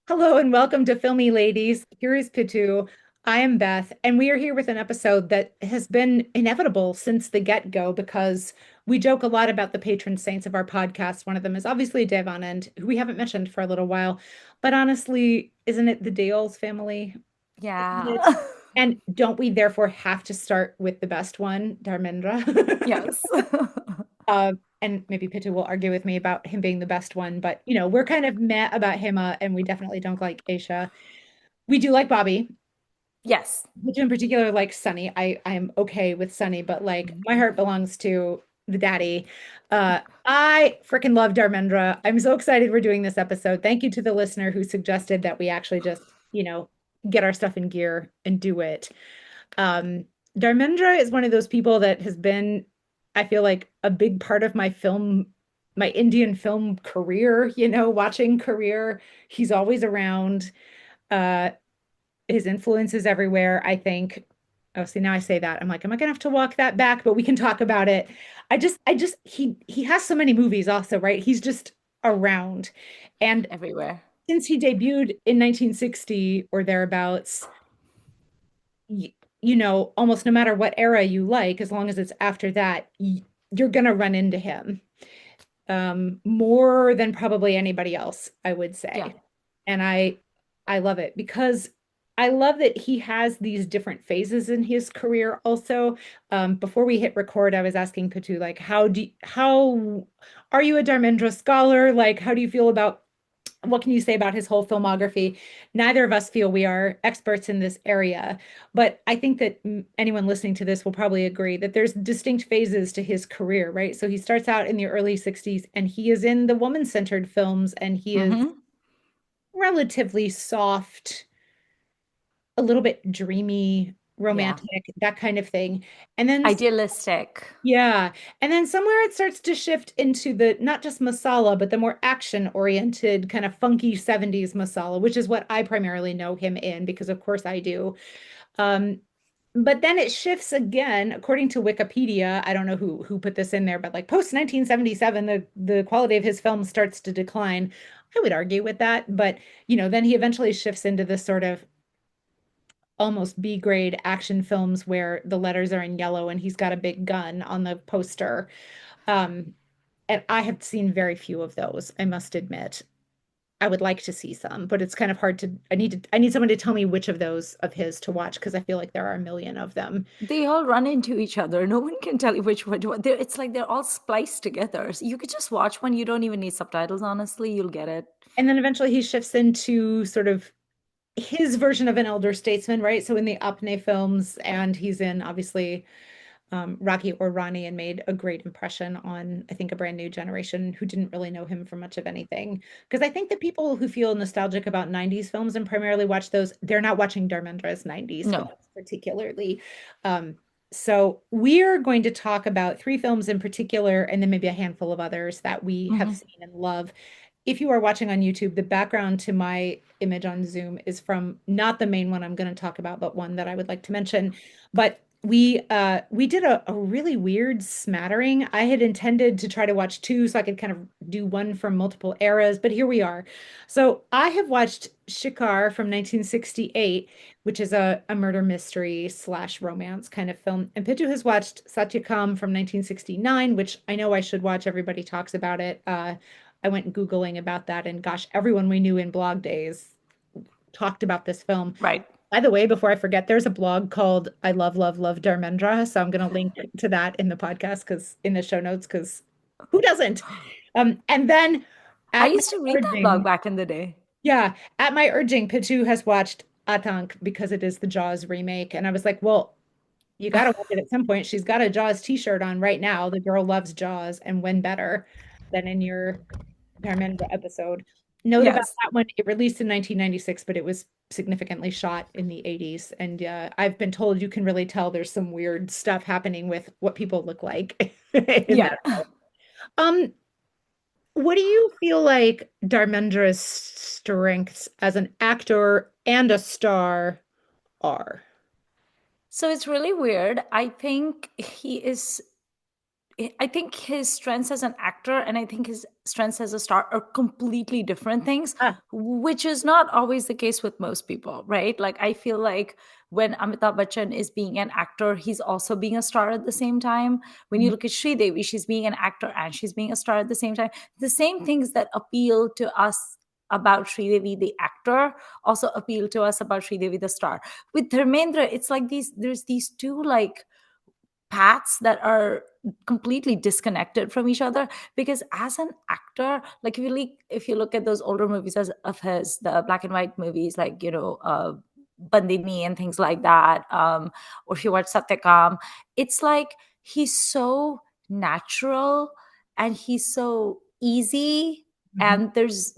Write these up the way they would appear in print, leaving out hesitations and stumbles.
Hello and welcome to Filmi Ladies. Here is Pitu. I am Beth, and we are here with an episode that has been inevitable since the get-go because we joke a lot about the patron saints of our podcast. One of them is obviously Devanand, who we haven't mentioned for a little while. But honestly, isn't it the Dales family? Isn't Yeah. it? And don't we therefore have to start with the best one, Dharmendra? Yes. Uh, and maybe Pitu will argue with me about him being the best one, but we're kind of meh about Hima, and we definitely don't like Aisha. We do like Bobby, Yes. which in particular like Sunny. I am okay with Sunny, but like my heart belongs to the daddy. I freaking love Dharmendra. I'm so excited we're doing this episode. Thank you to the listener who suggested that we actually just, get our stuff in gear and do it. Um, Dharmendra is one of those people that has been, I feel like, a big part of my Indian film career, watching career. He's always around. Uh, his influence is everywhere, I think. Oh, see, now I say that. I'm like, am I gonna have to walk that back? But we can talk about it. He has so many movies also, right? He's just around. And Everywhere. since he debuted in 1960 or thereabouts, almost no matter what era you like, as long as it's after that, you're gonna run into him more than probably anybody else, I would Yeah. say. And I love it because I love that he has these different phases in his career also. Before we hit record, I was asking Patu, like, how are you a Dharmendra scholar? Like, how do you feel about what can you say about his whole filmography? Neither of us feel we are experts in this area, but I think that anyone listening to this will probably agree that there's distinct phases to his career, right? So he starts out in the early 60s and he is in the woman-centered films and he is Mm-hmm. relatively soft, a little bit dreamy, Yeah. romantic, that kind of thing. And then Idealistic. yeah. And then somewhere it starts to shift into the not just masala, but the more action-oriented, kind of funky 70s masala, which is what I primarily know him in, because of course I do. Um, but then it shifts again, according to Wikipedia. I don't know who put this in there, but like post 1977, the quality of his film starts to decline. I would argue with that, but then he eventually shifts into this sort of almost B grade action films where the letters are in yellow and he's got a big gun on the poster. Um, and I have seen very few of those, I must admit. I would like to see some, but it's kind of hard to I need someone to tell me which of those of his to watch because I feel like there are a million of them. They all run into each other. No one can tell you which one to watch. It's like they're all spliced together. So you could just watch one. You don't even need subtitles, honestly. You'll get it. And then eventually he shifts into sort of his version of an elder statesman, right? So in the Apne films, and he's in obviously Rocky or Ronnie and made a great impression on, I think, a brand new generation who didn't really know him for much of anything. Because I think the people who feel nostalgic about 90s films and primarily watch those, they're not watching Dharmendra's 90s films No. particularly. Um, so we're going to talk about three films in particular, and then maybe a handful of others that we have Hmm. seen and love. If you are watching on YouTube, the background to my image on Zoom is from not the main one I'm going to talk about, but one that I would like to mention. But we did a really weird smattering. I had intended to try to watch two so I could kind of do one from multiple eras, but here we are. So I have watched Shikar from 1968, which is a murder mystery slash romance kind of film. And Pitu has watched Satyakam from 1969, which I know I should watch. Everybody talks about it. I went Googling about that, and gosh, everyone we knew in blog days talked about this film. Right. By the way, before I forget, there's a blog called I Love, Love, Love Dharmendra. So I'm going to link to that in the podcast because in the show notes, because who doesn't? And then I at my used to read that blog urging, back in the day. yeah, at my urging, Pichu has watched Aatank because it is the Jaws remake. And I was like, well, you got to watch it at some point. She's got a Jaws t-shirt on right now. The girl loves Jaws, and when better than in your Dharmendra episode. Note about Yes. that one, it released in 1996, but it was significantly shot in the 80s. And I've been told you can really tell there's some weird stuff happening with what people look like in Yeah. that. Um, what do you feel like Dharmendra's strengths as an actor and a star are? So it's really weird. I think he is I think his strengths as an actor and I think his strengths as a star are completely different things, Ah, which is not always the case with most people, right? Like, I feel like when Amitabh Bachchan is being an actor, he's also being a star at the same time. When you mhm, look at Devi, she's being an actor and she's being a star at the same time. The same things that appeal to us about Devi, the actor, also appeal to us about Devi, the star. With Dharmendra, it's like there's these two like paths that are completely disconnected from each other, because as an actor, like if you look at those older movies of his, the black and white movies, like Bandini and things like that, or if you watch Satyakam, it's like he's so natural and he's so easy, mhm. and there's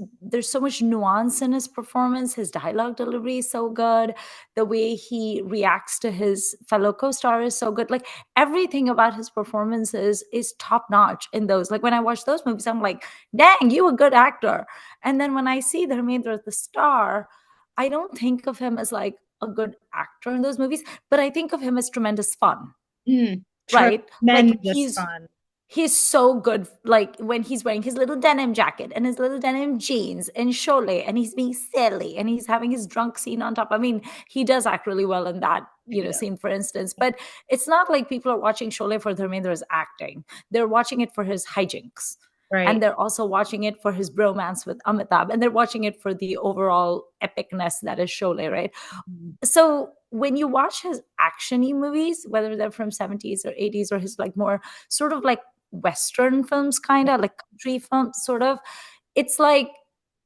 so much nuance in his performance. His dialogue delivery is so good, the way he reacts to his fellow co-star is so good. Like, everything about his performances is top notch in those. Like, when I watch those movies, I'm like, dang, you a good actor. And then when I see Dharmendra as the star, I don't think of him as like a good actor in those movies, but I think of him as tremendous fun, Mm, right? Like, tremendous fun. he's so good, like when he's wearing his little denim jacket and his little denim jeans and Sholay, and he's being silly and he's having his drunk scene on top. I mean, he does act really well in that, Yeah. scene, for instance. But it's not like people are watching Sholay for Dharmendra's acting. They're watching it for his hijinks. And Right. they're also watching it for his bromance with Amitabh, and they're watching it for the overall epicness that is Sholay, right? Mhm. So when you watch his actiony movies, whether they're from 70s or 80s, or his like more sort of like Western films, kind of like country films, sort of, it's like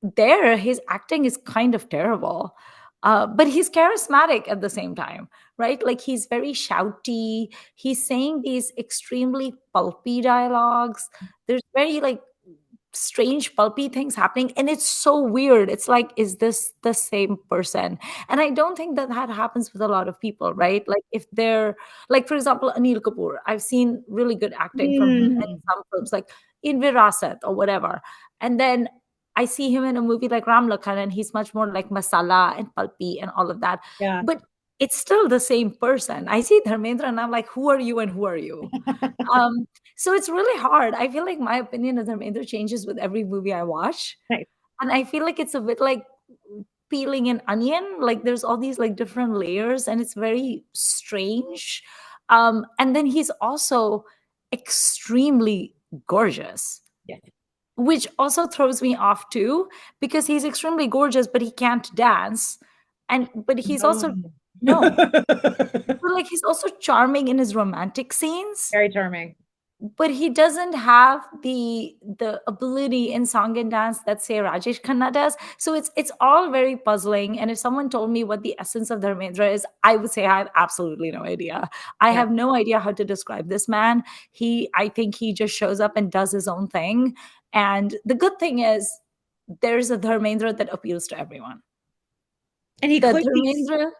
there his acting is kind of terrible. But he's charismatic at the same time, right? Like, he's very shouty. He's saying these extremely pulpy dialogues. There's very like strange pulpy things happening, and it's so weird. It's like, is this the same person? And I don't think that that happens with a lot of people, right? Like, if they're like, for example, Anil Kapoor, I've seen really good acting from him in Mm, some films, like in Virasat or whatever, and then I see him in a movie like Ram Lakhan, and he's much more like masala and pulpy and all of that, yeah. but it's still the same person. I see Dharmendra and I'm like, who are you and who are you? um, so it's really hard. I feel like my opinion of Dharmendra changes with every movie I watch. Nice. And I feel like it's a bit like peeling an onion. Like, there's all these like different layers and it's very strange. And then he's also extremely gorgeous, Yeah. which also throws me off too, because he's extremely gorgeous, but he can't dance. And but he's also No. no, but like he's also charming in his romantic scenes, Very charming. but he doesn't have the ability in song and dance that, say, Rajesh Khanna does. So it's all very puzzling. And if someone told me what the essence of Dharmendra is, I would say I have absolutely no idea. I Yeah. have no idea how to describe this man. I think he just shows up and does his own thing. And the good thing is, there's a Dharmendra that appeals to everyone. And he The clearly Dharmendra,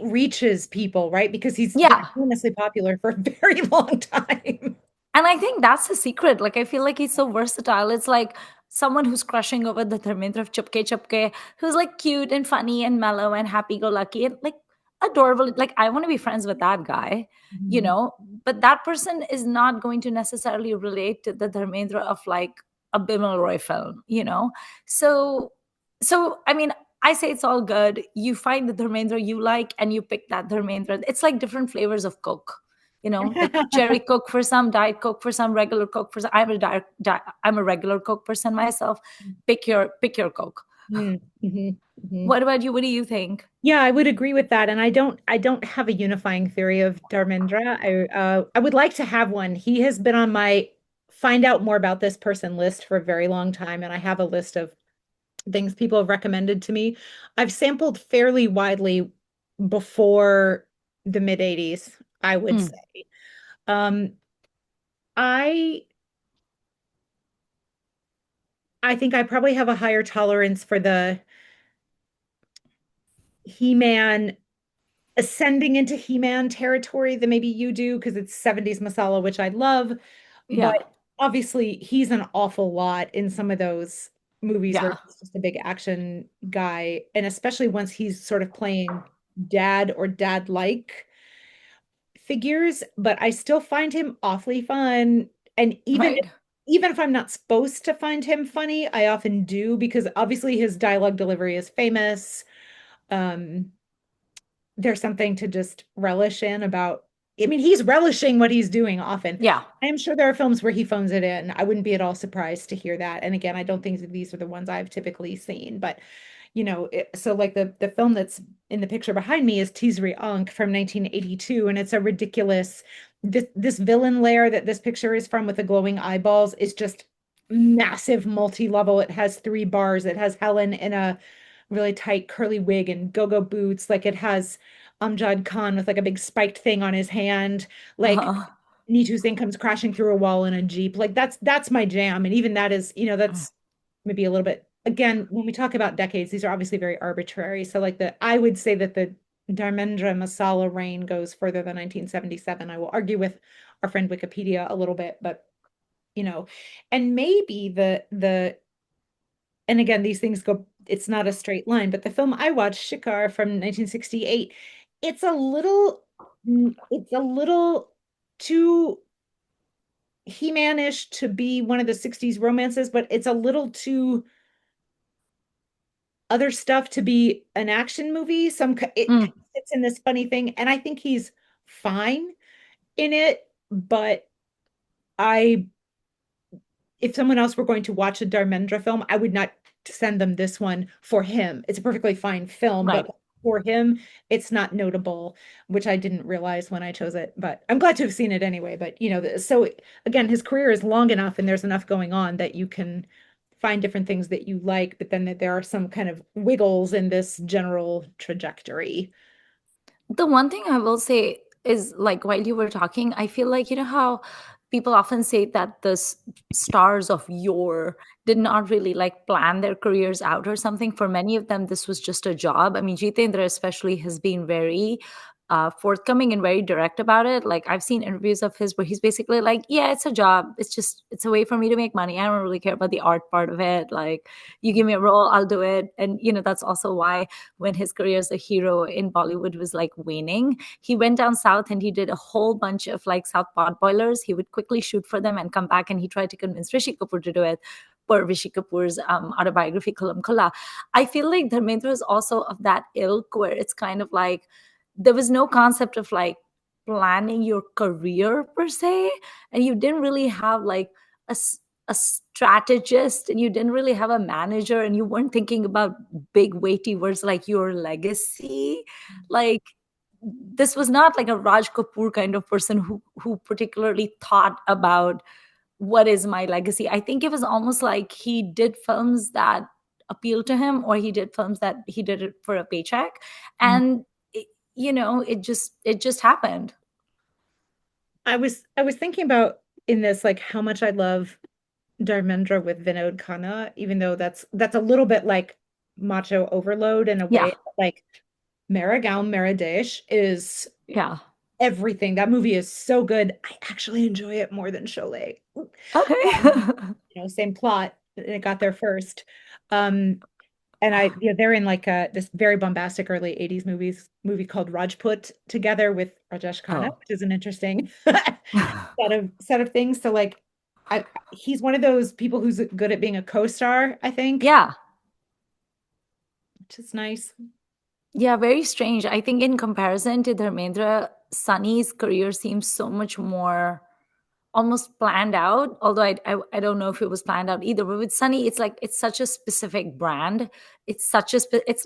reaches people, right? Because he's been yeah. enormously popular for a very long time. And I think that's the secret. Like, I feel like he's so versatile. It's like someone who's crushing over the Dharmendra of Chupke Chupke, who's like cute and funny and mellow and happy go lucky and like adorable. Like, I want to be friends with that guy, Mhm. but that person is not going to necessarily relate to the Dharmendra of like a Bimal Roy film. So, I mean, I say it's all good. You find the Dharmendra you like and you pick that Dharmendra. It's like different flavors of Coke, like cherry Coke for some, diet Coke for some, regular Coke for some. I'm a regular Coke person myself. Pick your Coke. Mm, mhm, mhm. What about you? What do you think? Yeah, I would agree with that. And I don't have a unifying theory of Dharmendra. I would like to have one. He has been on my find out more about this person list for a very long time, and I have a list of things people have recommended to me. I've sampled fairly widely before the mid 80s, I would Mm, say. Um, I I think I probably have a higher tolerance for the He-Man ascending into He-Man territory than maybe you do because it's 70s masala, which I love. yeah, But obviously, he's an awful lot in some of those movies where yeah, he's just a big action guy. And especially once he's sort of playing dad or dad-like figures, but I still find him awfully fun. And Right. even if I'm not supposed to find him funny, I often do because obviously his dialogue delivery is famous. Um, there's something to just relish in about, I mean, he's relishing what he's doing often. Yeah. I'm sure there are films where he phones it in. I wouldn't be at all surprised to hear that. And again, I don't think that these are the ones I've typically seen, but so like the film that's in the picture behind me is Teasery Ankh from 1982, and it's a ridiculous this villain lair that this picture is from with the glowing eyeballs is just massive multi-level. It has three bars. It has Helen in a really tight curly wig and go-go boots. Like it has Amjad Khan with like a big spiked thing on his hand. Like Uh-huh. Neetu Singh comes crashing through a wall in a Jeep. Like that's my jam. And even that is, that's maybe a little bit, again, when we talk about decades, these are obviously very arbitrary. So like I would say that the Dharmendra Masala reign goes further than 1977. I will argue with our friend Wikipedia a little bit, but you know, and maybe the and again, these things go, it's not a straight line, but the film I watched, Shikar from 1968, it's it's a little too He-Man-ish to be one of the 60s romances, but it's a little too other stuff to be an action movie. It kind Mm, of fits in this funny thing, and I think he's fine in it, but I if someone else were going to watch a Dharmendra film, I would not send them this one for him. It's a perfectly fine film, but right. for him, it's not notable, which I didn't realize when I chose it. But I'm glad to have seen it anyway. But so again, his career is long enough and there's enough going on that you can find different things that you like, but then that there are some kind of wiggles in this general trajectory. The one thing I will say is, like, while you were talking, I feel like, you know how people often say that the stars of yore did not really like plan their careers out or something. For many of them, this was just a job. I mean, Jitendra especially has been very forthcoming and very direct about it. Like, I've seen interviews of his where he's basically like, yeah, it's a job. It's a way for me to make money. I don't really care about the art part of it. Like, you give me a role, I'll do it. And, that's also why when his career as a hero in Bollywood was like waning, he went down south and he did a whole bunch of like South pot boilers. He would quickly shoot for them and come back, and he tried to convince Rishi Kapoor to do it for Rishi Kapoor's autobiography Kalam Kala. I feel like Dharmendra is also of that ilk where it's kind of like there was no concept of like planning your career per se, and you didn't really have like a a strategist, and you didn't really have a manager, and you weren't thinking about big weighty words like your legacy. Like, this was not like a Raj Kapoor kind of person who particularly thought about what is my legacy. I think it was almost like he did films that appealed to him, or he did films that he did it for a paycheck, and it just happened. I was thinking about in this like how much I love Dharmendra with Vinod Khanna, even though that's a little bit like macho overload in a Yeah. way. Like Maragaon Maradesh is Yeah. everything. That movie is so good. I actually enjoy it more than Sholay. Okay. Same plot. It got there first. Um, and they're in like this very bombastic early 80s movie called Rajput together with Rajesh Khanna, Oh. which is an interesting set of things. So like he's one of those people who's good at being a co-star, I think, Yeah. which is nice. Yeah, very strange. I think in comparison to Dharmendra, Sunny's career seems so much more almost planned out. Although I don't know if it was planned out either. But with Sunny, it's like it's such a specific brand. It's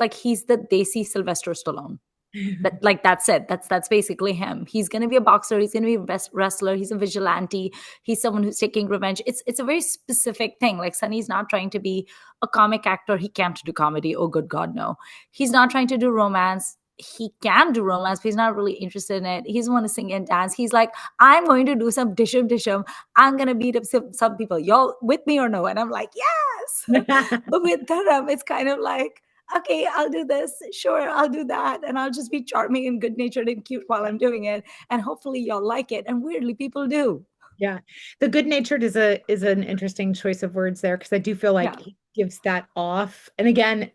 like he's the Desi Sylvester Stallone. That's it. That's basically him. He's gonna be a boxer. He's gonna be a best wrestler. He's a vigilante. He's someone who's taking revenge. It's a very specific thing. Like, Sunny's not trying to be a comic actor. He can't do comedy. Oh, good God, no. He's not trying to do romance. He can do romance, but he's not really interested in it. He doesn't want to sing and dance. He's like, I'm going to do some dishum dishum. I'm gonna beat up some people. Y'all with me or no? And I'm like, yes. But with Dharam, it's kind of like, okay, I'll do this. Sure, I'll do that. And I'll just be charming and good natured and cute while I'm doing it. And hopefully y'all like it. And weirdly, people do. Yeah. The good natured is an interesting choice of words there because I do feel like Yeah. he gives that off. And again,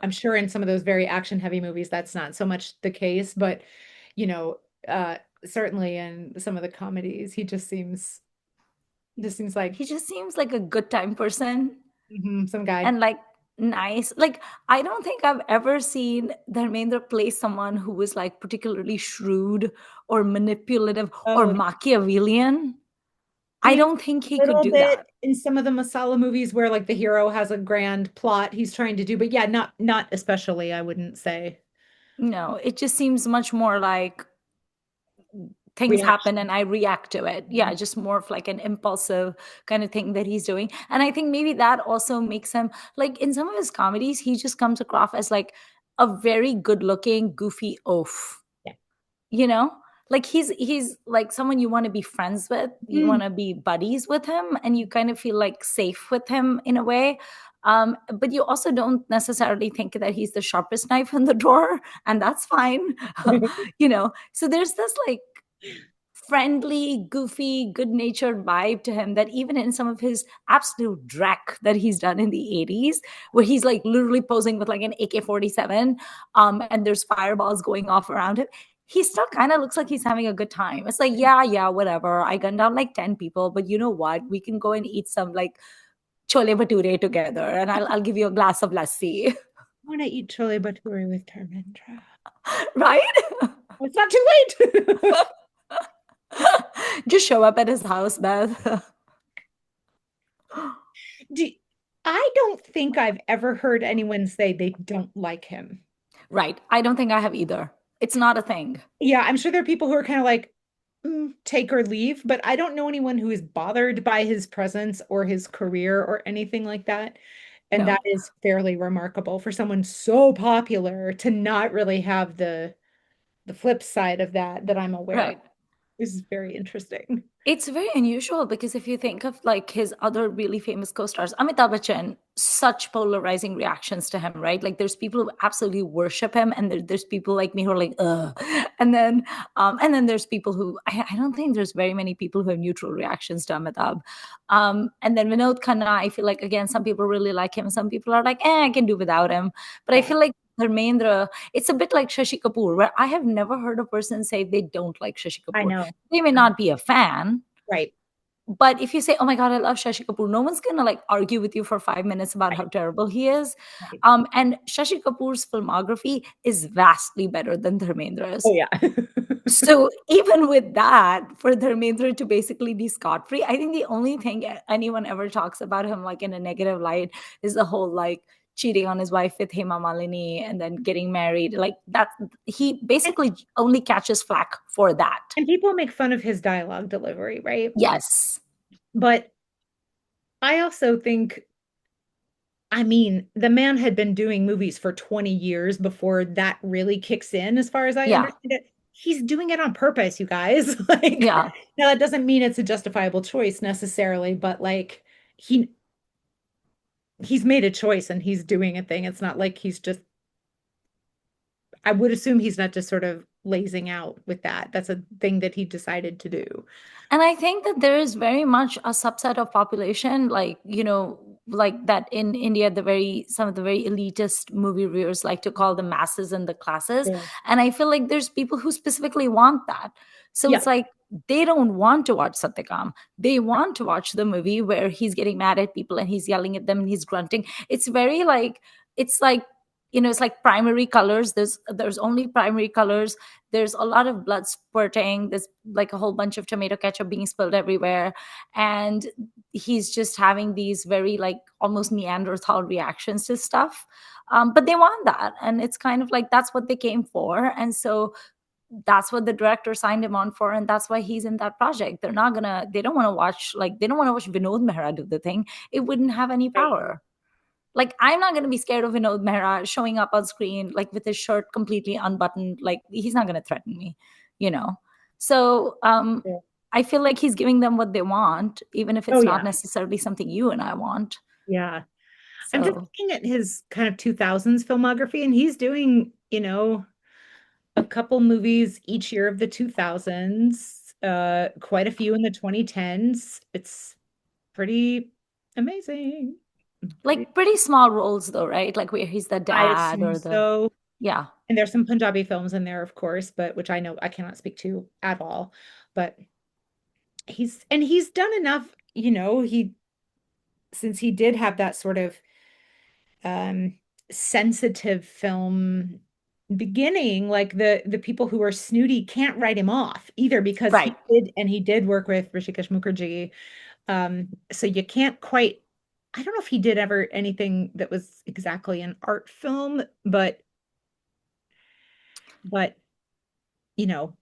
I'm sure in some of those very action heavy movies that's not so much the case, but you know, uh certainly in some of the comedies, he just seems like He just seems like a good time person some guy. and like nice. Like I don't think I've ever seen Dharmendra play someone who was like particularly shrewd or manipulative or Oh, Machiavellian. I I mean, don't think he a could little do bit that. in some of the Masala movies where like the hero has a grand plot he's trying to do, but yeah, not especially, I wouldn't say. No, it just seems much more like things happen Reaction. and I react to it. Yeah, just more of like an impulsive kind of thing that he's doing. And I think maybe that also makes him like in some of his comedies, he just comes across as like a very good looking, goofy oaf, Yeah. you know? Like he's like someone you want to be friends with, you want Mhm. to be buddies with him, and you kind of feel like safe with him in a way. But you also don't necessarily think that he's the sharpest knife in the drawer, and that's fine. So there's this like friendly, goofy, good-natured vibe to him that even in some of his absolute dreck that he's done in the 80s, where he's like literally posing with like an AK-47, and there's fireballs going off around him, he still kind of looks like he's having a good time. It's like, yeah, whatever. I gunned down like 10 people, but you know what? We can go and eat some like chole bhature together, and I'll give you a glass of lassi. I want to eat chole bhature with Dharmendra. Right? Oh, it's not too late. Just show up at his house, Beth. Do, I don't think I've ever heard anyone say they don't like him. Right. I don't think I have either. It's not a thing. Yeah, I'm sure there are people who are kind of like, take or leave, but I don't know anyone who is bothered by his presence or his career or anything like that. And that No. is fairly remarkable for someone so popular to not really have the flip side of that I'm aware of. Right. This is very interesting. It's very unusual because if you think of like his other really famous co-stars, Amitabh Bachchan, such polarizing reactions to him, right? Like there's people who absolutely worship him, and there's people like me who are like, ugh. And then there's people who I don't think there's very many people who have neutral reactions to Amitabh. And then Vinod Khanna, I feel like again, some people really like him, some people are like, I can do without him. But I Yeah, feel like Dharmendra, it's a bit like Shashi Kapoor, where I have never heard a person say they don't like Shashi I Kapoor. know. They may not be a fan, Right. but if you say, "Oh my God, I love Shashi Kapoor," no one's gonna like argue with you for 5 minutes about Right. how terrible he is. Right. And Shashi Kapoor's filmography is vastly better than Dharmendra's. Oh yeah. So even with that, for Dharmendra to basically be scot free, I think the only thing anyone ever talks about him like in a negative light is the whole like cheating on his wife with Hema Malini and then getting married. Like that, he And, basically only catches flack for that. and people make fun of his dialogue delivery, right? Yes. But I also think, I mean, the man had been doing movies for 20 years before that really kicks in, as far as I Yeah. understand it. He's doing it on purpose, you guys. Like, Yeah. now that doesn't mean it's a justifiable choice necessarily, but like he he's made a choice and he's doing a thing. It's not like he's just, I would assume he's not just sort of lazing out with that. That's a thing that he decided to do. And I think that there is very much a subset of population, like, like that in India, some of the very elitist movie reviewers like to call the masses and the classes. Yeah. And I feel like there's people who specifically want that. So Yeah. it's like they don't want to watch Satyakam. They want to watch the movie where he's getting mad at people and he's yelling at them and he's grunting. It's very like, it's like, it's like primary colors. There's only primary colors. There's a lot of blood spurting. There's like a whole bunch of tomato ketchup being spilled everywhere, and he's just having these very like almost Neanderthal reactions to stuff. But they want that, and it's kind of like that's what they came for, and so that's what the director signed him on for, and that's why he's in that project. They don't want to watch Vinod Mehra do the thing. It wouldn't have any Right. power. Like I'm not going to be scared of Vinod Mehra showing up on screen like with his shirt completely unbuttoned. Like he's not going to threaten me, you know. So Yeah. I feel like he's giving them what they want, even if Oh it's not yeah. necessarily something you and I want. Yeah. I'm just So looking at his kind of 2000s filmography, and he's doing, a couple movies each year of the 2000s, quite a few in the 2010s. It's pretty amazing. Pretty, like pretty small roles though, right? Like where he's the I dad assume or the so. Yeah. And there's some Punjabi films in there, of course, but which I know I cannot speak to at all. But he's done enough, he since he did have that sort of um sensitive film beginning, like the people who are snooty can't write him off either because Right. he did work with Rishikesh Mukherjee. So you can't quite, I don't know if he did ever anything that was exactly an art film, but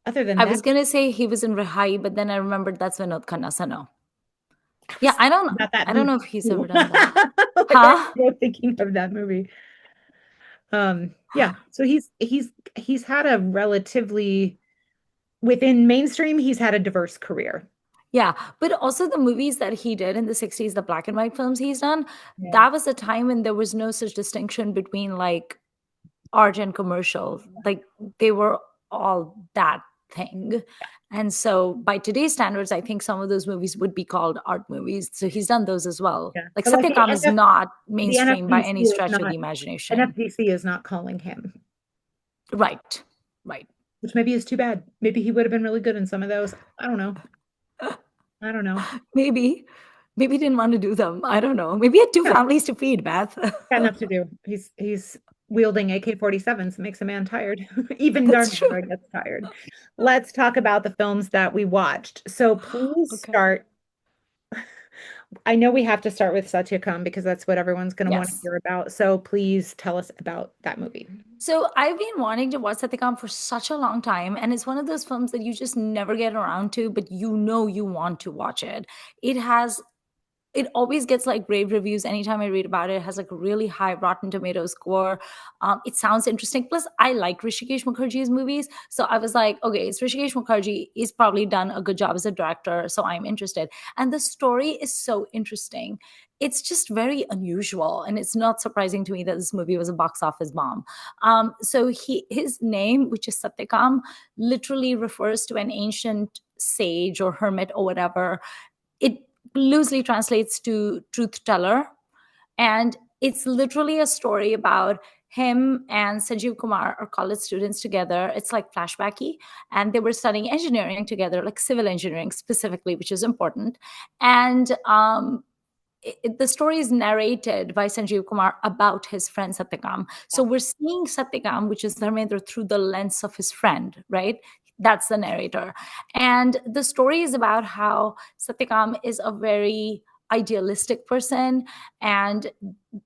other than I that, was gonna say he was in Rihai, but then I remembered that's Vinod Khanna. So no. I Yeah, was about that I don't movie know if he's ever too. done that. Like I Huh? was thinking of that movie. Yeah, so he's had a relatively within mainstream, he's had a diverse career. Yeah, but also the movies that he did in the 60s, the black and white films he's done, Yeah. that was a time when there was no such distinction between like art and commercial. Like they were all that thing. And so by today's standards, I think some of those movies would be called art movies. So he's done those as well. Yeah. Like But like Satyakam is not The mainstream by NFDC any is stretch of not the imagination. NFDC is not calling him, Right. Right. which maybe is too bad. Maybe he would have been really good in some of those. I don't know. I don't know. Maybe. Maybe he didn't want to do them. I don't know. Maybe he had two Yeah, families to feed, Beth. got enough to do. He's wielding AK-47s makes a man tired. Even That's true. Dharmendra gets tired. Let's talk about the films that we watched. So please Okay. start. I know we have to start with Satyakam because that's what everyone's going to want to Yes. hear about. So please tell us about that movie. So I've been wanting to watch Satyakam for such a long time, and it's one of those films that you just never get around to, but you know you want to watch it. It has it always gets like rave reviews anytime I read about it. It has like a really high Rotten Tomatoes score. It sounds interesting. Plus, I like Rishikesh Mukherjee's movies. So I was like, okay, it's Rishikesh Mukherjee. He's probably done a good job as a director. So I'm interested. And the story is so interesting. It's just very unusual. And it's not surprising to me that this movie was a box office bomb. So his name, which is Satyakam, literally refers to an ancient sage or hermit or whatever. It loosely translates to truth teller. And it's literally a story about him and Sanjeev Kumar are college students together. It's like flashbacky. And they were studying engineering together, like civil engineering specifically, which is important. And the story is narrated by Sanjeev Kumar about his friend Satyakam. So we're seeing Satyakam, which is Dharmendra, through the lens of his friend, right? That's the narrator. And the story is about how Satyakam is a very idealistic person, and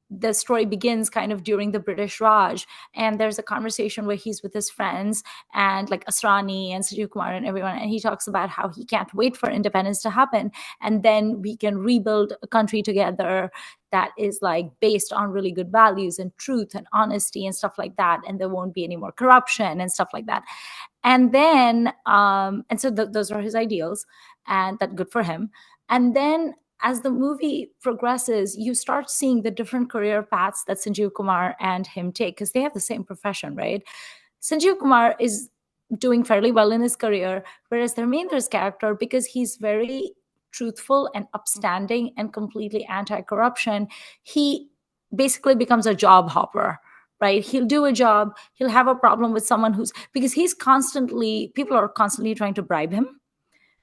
the story begins kind of during the British Raj, and there's a conversation where he's with his friends and like Asrani and Sanjeev Kumar and everyone, and he talks about how he can't wait for independence to happen, and then we can rebuild a country together that is like based on really good values and truth and honesty and stuff like that, and there won't be any more corruption and stuff like that. And then and so those are his ideals, and that good for him. And then as the movie progresses, you start seeing the different career paths that Sanjeev Kumar and him take, because they have the same profession, right? Sanjeev Kumar is doing fairly well in his career, whereas Dharmendra's character, because he's very truthful and upstanding and completely anti-corruption, he basically becomes a job hopper, right? He'll do a job, he'll have a problem with someone who's, because he's constantly, people are constantly trying to bribe him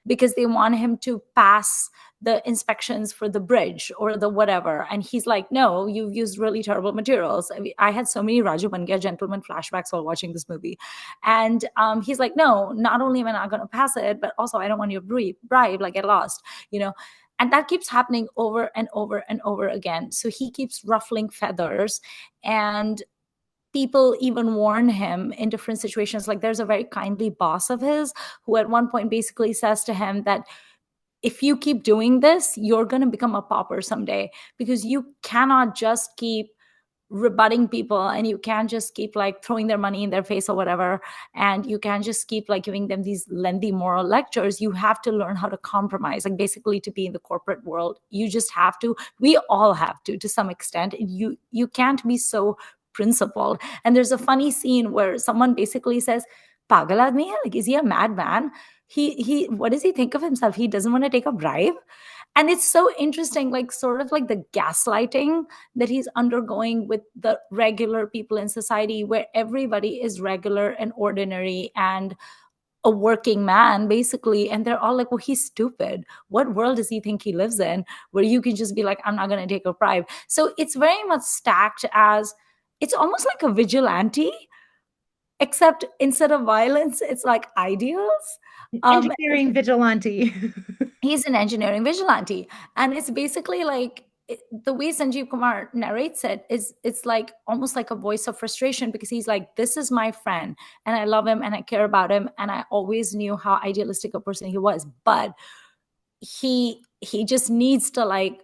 because they want him to pass the inspections for the bridge or the whatever. And he's like, no, you've used really terrible materials. I mean, I had so many Raju Bangia gentleman flashbacks while watching this movie. And he's like, no, not only am I not going to pass it, but also I don't want you to bribe, like get lost, you know? And that keeps happening over and over and over again. So he keeps ruffling feathers, and people even warn him in different situations. Like there's a very kindly boss of his who at one point basically says to him that if you keep doing this, you're going to become a pauper someday, because you cannot just keep rebutting people, and you can't just keep like throwing their money in their face or whatever, and you can't just keep like giving them these lengthy moral lectures. You have to learn how to compromise, like basically to be in the corporate world. You just have to, we all have to some extent. You can't be so principled. And there's a funny scene where someone basically says, pagal aadmi hai, like is he a madman? He what does he think of himself? He doesn't want to take a bribe. And it's so interesting, like sort of like the gaslighting that he's undergoing with the regular people in society, where everybody is regular and ordinary and a working man basically, and they're all like, well, he's stupid. What world does he think he lives in, where you can just be like, I'm not going to take a bribe? So it's very much stacked as, it's almost like a vigilante, except instead of violence, it's like ideals. Engineering vigilante. He's an engineering vigilante, and it's basically like the way Sanjeev Kumar narrates it is, it's like almost like a voice of frustration, because he's like, this is my friend and I love him and I care about him and I always knew how idealistic a person he was, but he just needs to like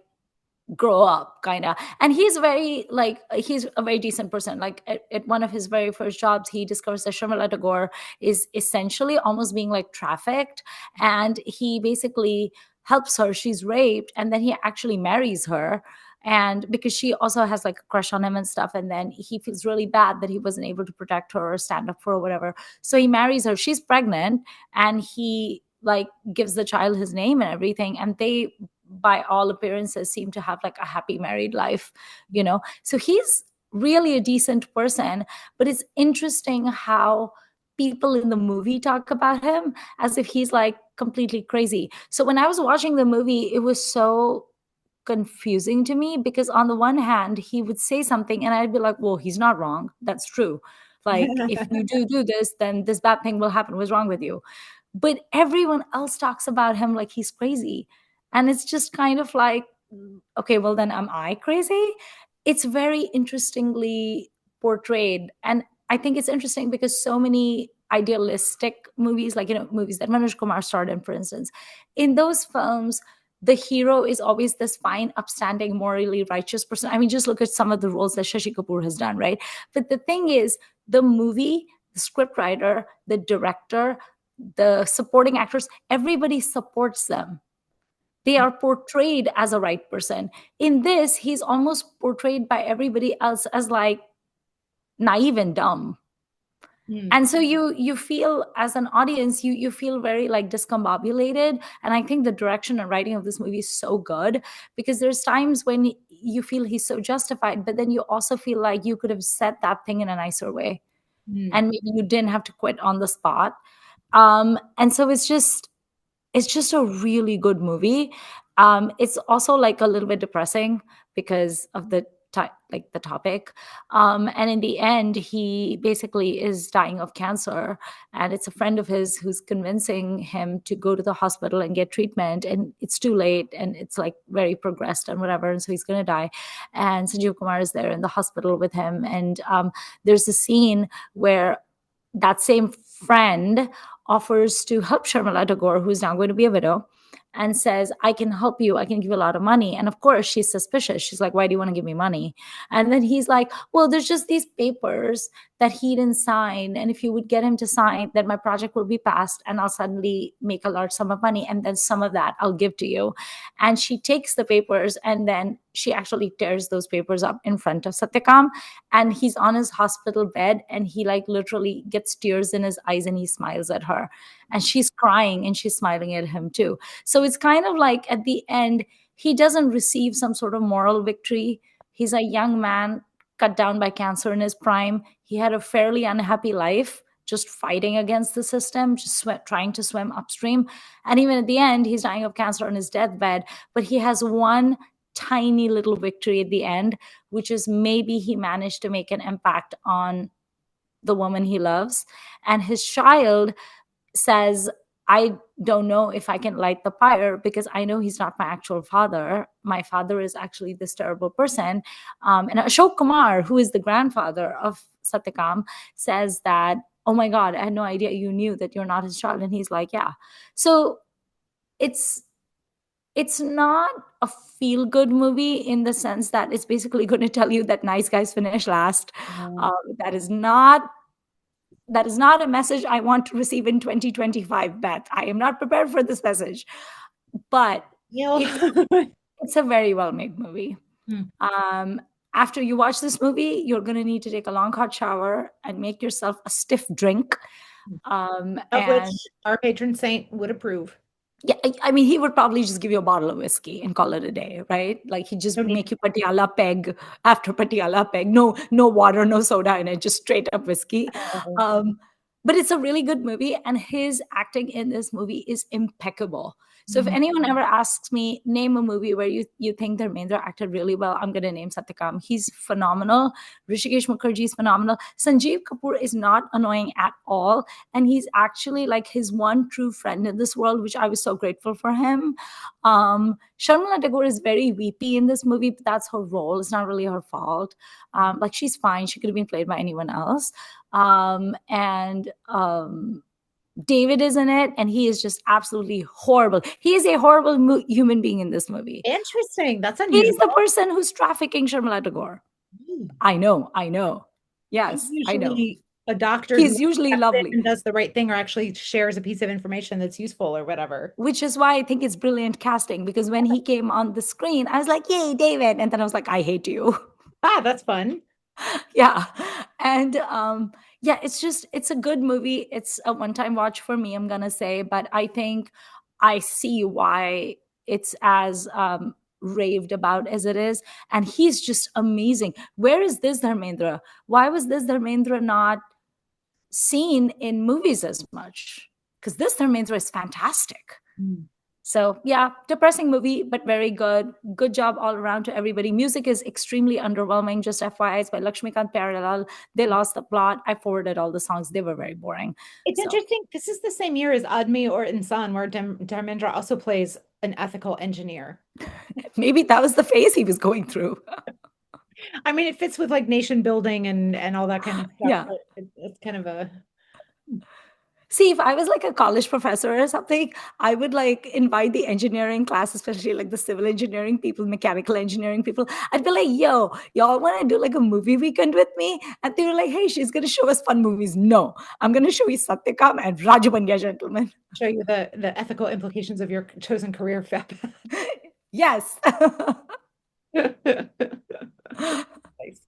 grow up kind of. And he's very like, he's a very decent person. Like at one of his very first jobs, he discovers that Sharmila Tagore is essentially almost being like trafficked, and he basically helps her. She's raped, and then he actually marries her, and because she also has like a crush on him and stuff, and then he feels really bad that he wasn't able to protect her or stand up for her or whatever, so he marries her. She's pregnant, and he like gives the child his name and everything, and they by all appearances seem to have like a happy married life, you know. So he's really a decent person, but it's interesting how people in the movie talk about him as if he's like completely crazy. So when I was watching the movie, it was so confusing to me, because on the one hand he would say something and I'd be like, well, he's not wrong, that's true, like if you do this, then this bad thing will happen, what's wrong with you? But everyone else talks about him like he's crazy, and it's just kind of like, okay, well then am I crazy? It's very interestingly portrayed, and I think it's interesting because so many idealistic movies, like, you know, movies that Manoj Kumar starred in, for instance, in those films the hero is always this fine, upstanding, morally righteous person. I mean, just look at some of the roles that Shashi Kapoor has done, right? But the thing is, the movie, the scriptwriter, the director, the supporting actors, everybody supports them. They are portrayed as a right person. In this, he's almost portrayed by everybody else as like naive and dumb. Hmm. And so you feel as an audience, you feel very like discombobulated. And I think the direction and writing of this movie is so good, because there's times when you feel he's so justified, but then you also feel like you could have said that thing in a nicer way, Hmm. and maybe you didn't have to quit on the spot. And so it's just a really good movie. It's also like a little bit depressing because of the like the topic. And in the end, he basically is dying of cancer, and it's a friend of his who's convincing him to go to the hospital and get treatment, and it's too late, and it's like very progressed and whatever, and so he's going to die. And Sanjeev Kumar is there in the hospital with him, and there's a scene where that same friend offers to help Sharmila Tagore, who's now going to be a widow, and says, I can help you. I can give you a lot of money. And of course, she's suspicious. She's like, why do you want to give me money? And then he's like, well, there's just these papers that he didn't sign. And if you would get him to sign, then my project will be passed and I'll suddenly make a large sum of money. And then some of that I'll give to you. And she takes the papers, and then she actually tears those papers up in front of Satyakam. And he's on his hospital bed, and he like literally gets tears in his eyes, and he smiles at her, and she's crying and she's smiling at him too. So it's kind of like at the end, he doesn't receive some sort of moral victory. He's a young man cut down by cancer in his prime. He had a fairly unhappy life, just fighting against the system, just trying to swim upstream. And even at the end, he's dying of cancer on his deathbed. But he has one tiny little victory at the end, which is maybe he managed to make an impact on the woman he loves. And his child says, I don't know if I can light the fire, because I know he's not my actual father. My father is actually this terrible person. And Ashok Kumar, who is the grandfather of Satyakam, says that, oh my God, I had no idea you knew that you're not his child. And he's like, yeah. So it's not a feel good movie in the sense that it's basically going to tell you that nice guys finish last. Yeah. That is not a message I want to receive in 2025, Beth. I am not prepared for this message, but it's Yeah. it's a very well made movie. Hmm. Um, After you watch this movie, you're going to need to take a long hot shower and make yourself a stiff drink. Of which And our patron saint would approve. Yeah, I mean, he would probably just give you a bottle of whiskey and call it a day, right? Like he No just need. make you Patiala peg after Patiala peg. No, no water, no soda in it, just straight up whiskey. Oh, Um, but it's a really good movie, and his acting in this movie is impeccable. So if mhm. anyone ever asks me, name a movie where you think Dharmendra acted really well, I'm gonna name Satyakam. He's phenomenal. Rishikesh Mukherjee is phenomenal. Sanjeev Kapoor is not annoying at all, and he's actually like his one true friend in this world, which I was so grateful for him. Sharmila Tagore is very weepy in this movie, but that's her role. It's not really her fault. Like she's fine. She could have been played by anyone else. And David is in it, and he is just absolutely horrible. He is a horrible human being in this movie. Interesting. That's He's the unusual. person who's trafficking Sharmila Tagore. Hmm. I know, I know. He's Yes, I know. usually a doctor who He's usually steps in lovely, and does the right thing or actually shares a piece of information that's useful or whatever. which is why I think it's brilliant casting, because when he came on the screen, I was like, yay, David. And then I was like, I hate you. Ah, that's fun. Yeah. And yeah, it's a good movie. It's a one-time watch for me, I'm gonna say, but I think I see why it's as raved about as it is. And he's just amazing. Where is this Dharmendra? Why was this Dharmendra not seen in movies as much? Because this Dharmendra is fantastic. Mm. So yeah, depressing movie, but very good. Good job all around to everybody. Music is extremely underwhelming. Just FYI, it's by Lakshmikant Parallel. They lost the plot. I forwarded all the songs. They were very boring. It's So interesting. This is the same year as Admi or Insan, where Dharmendra also plays an ethical engineer. maybe that was the phase he was going through. I mean, it fits with like nation building and all that kind of stuff, Yeah. but it's kind of a See, if I was like a college professor or something, I would like invite the engineering class, especially like the civil engineering people, mechanical engineering people. I'd be like, yo, y'all want to do like a movie weekend with me? And they were like, hey, she's going to show us fun movies. No, I'm going to show you Satyakam and Rajabanya Gentlemen. show you the ethical implications of your chosen career path. Yes. Nice.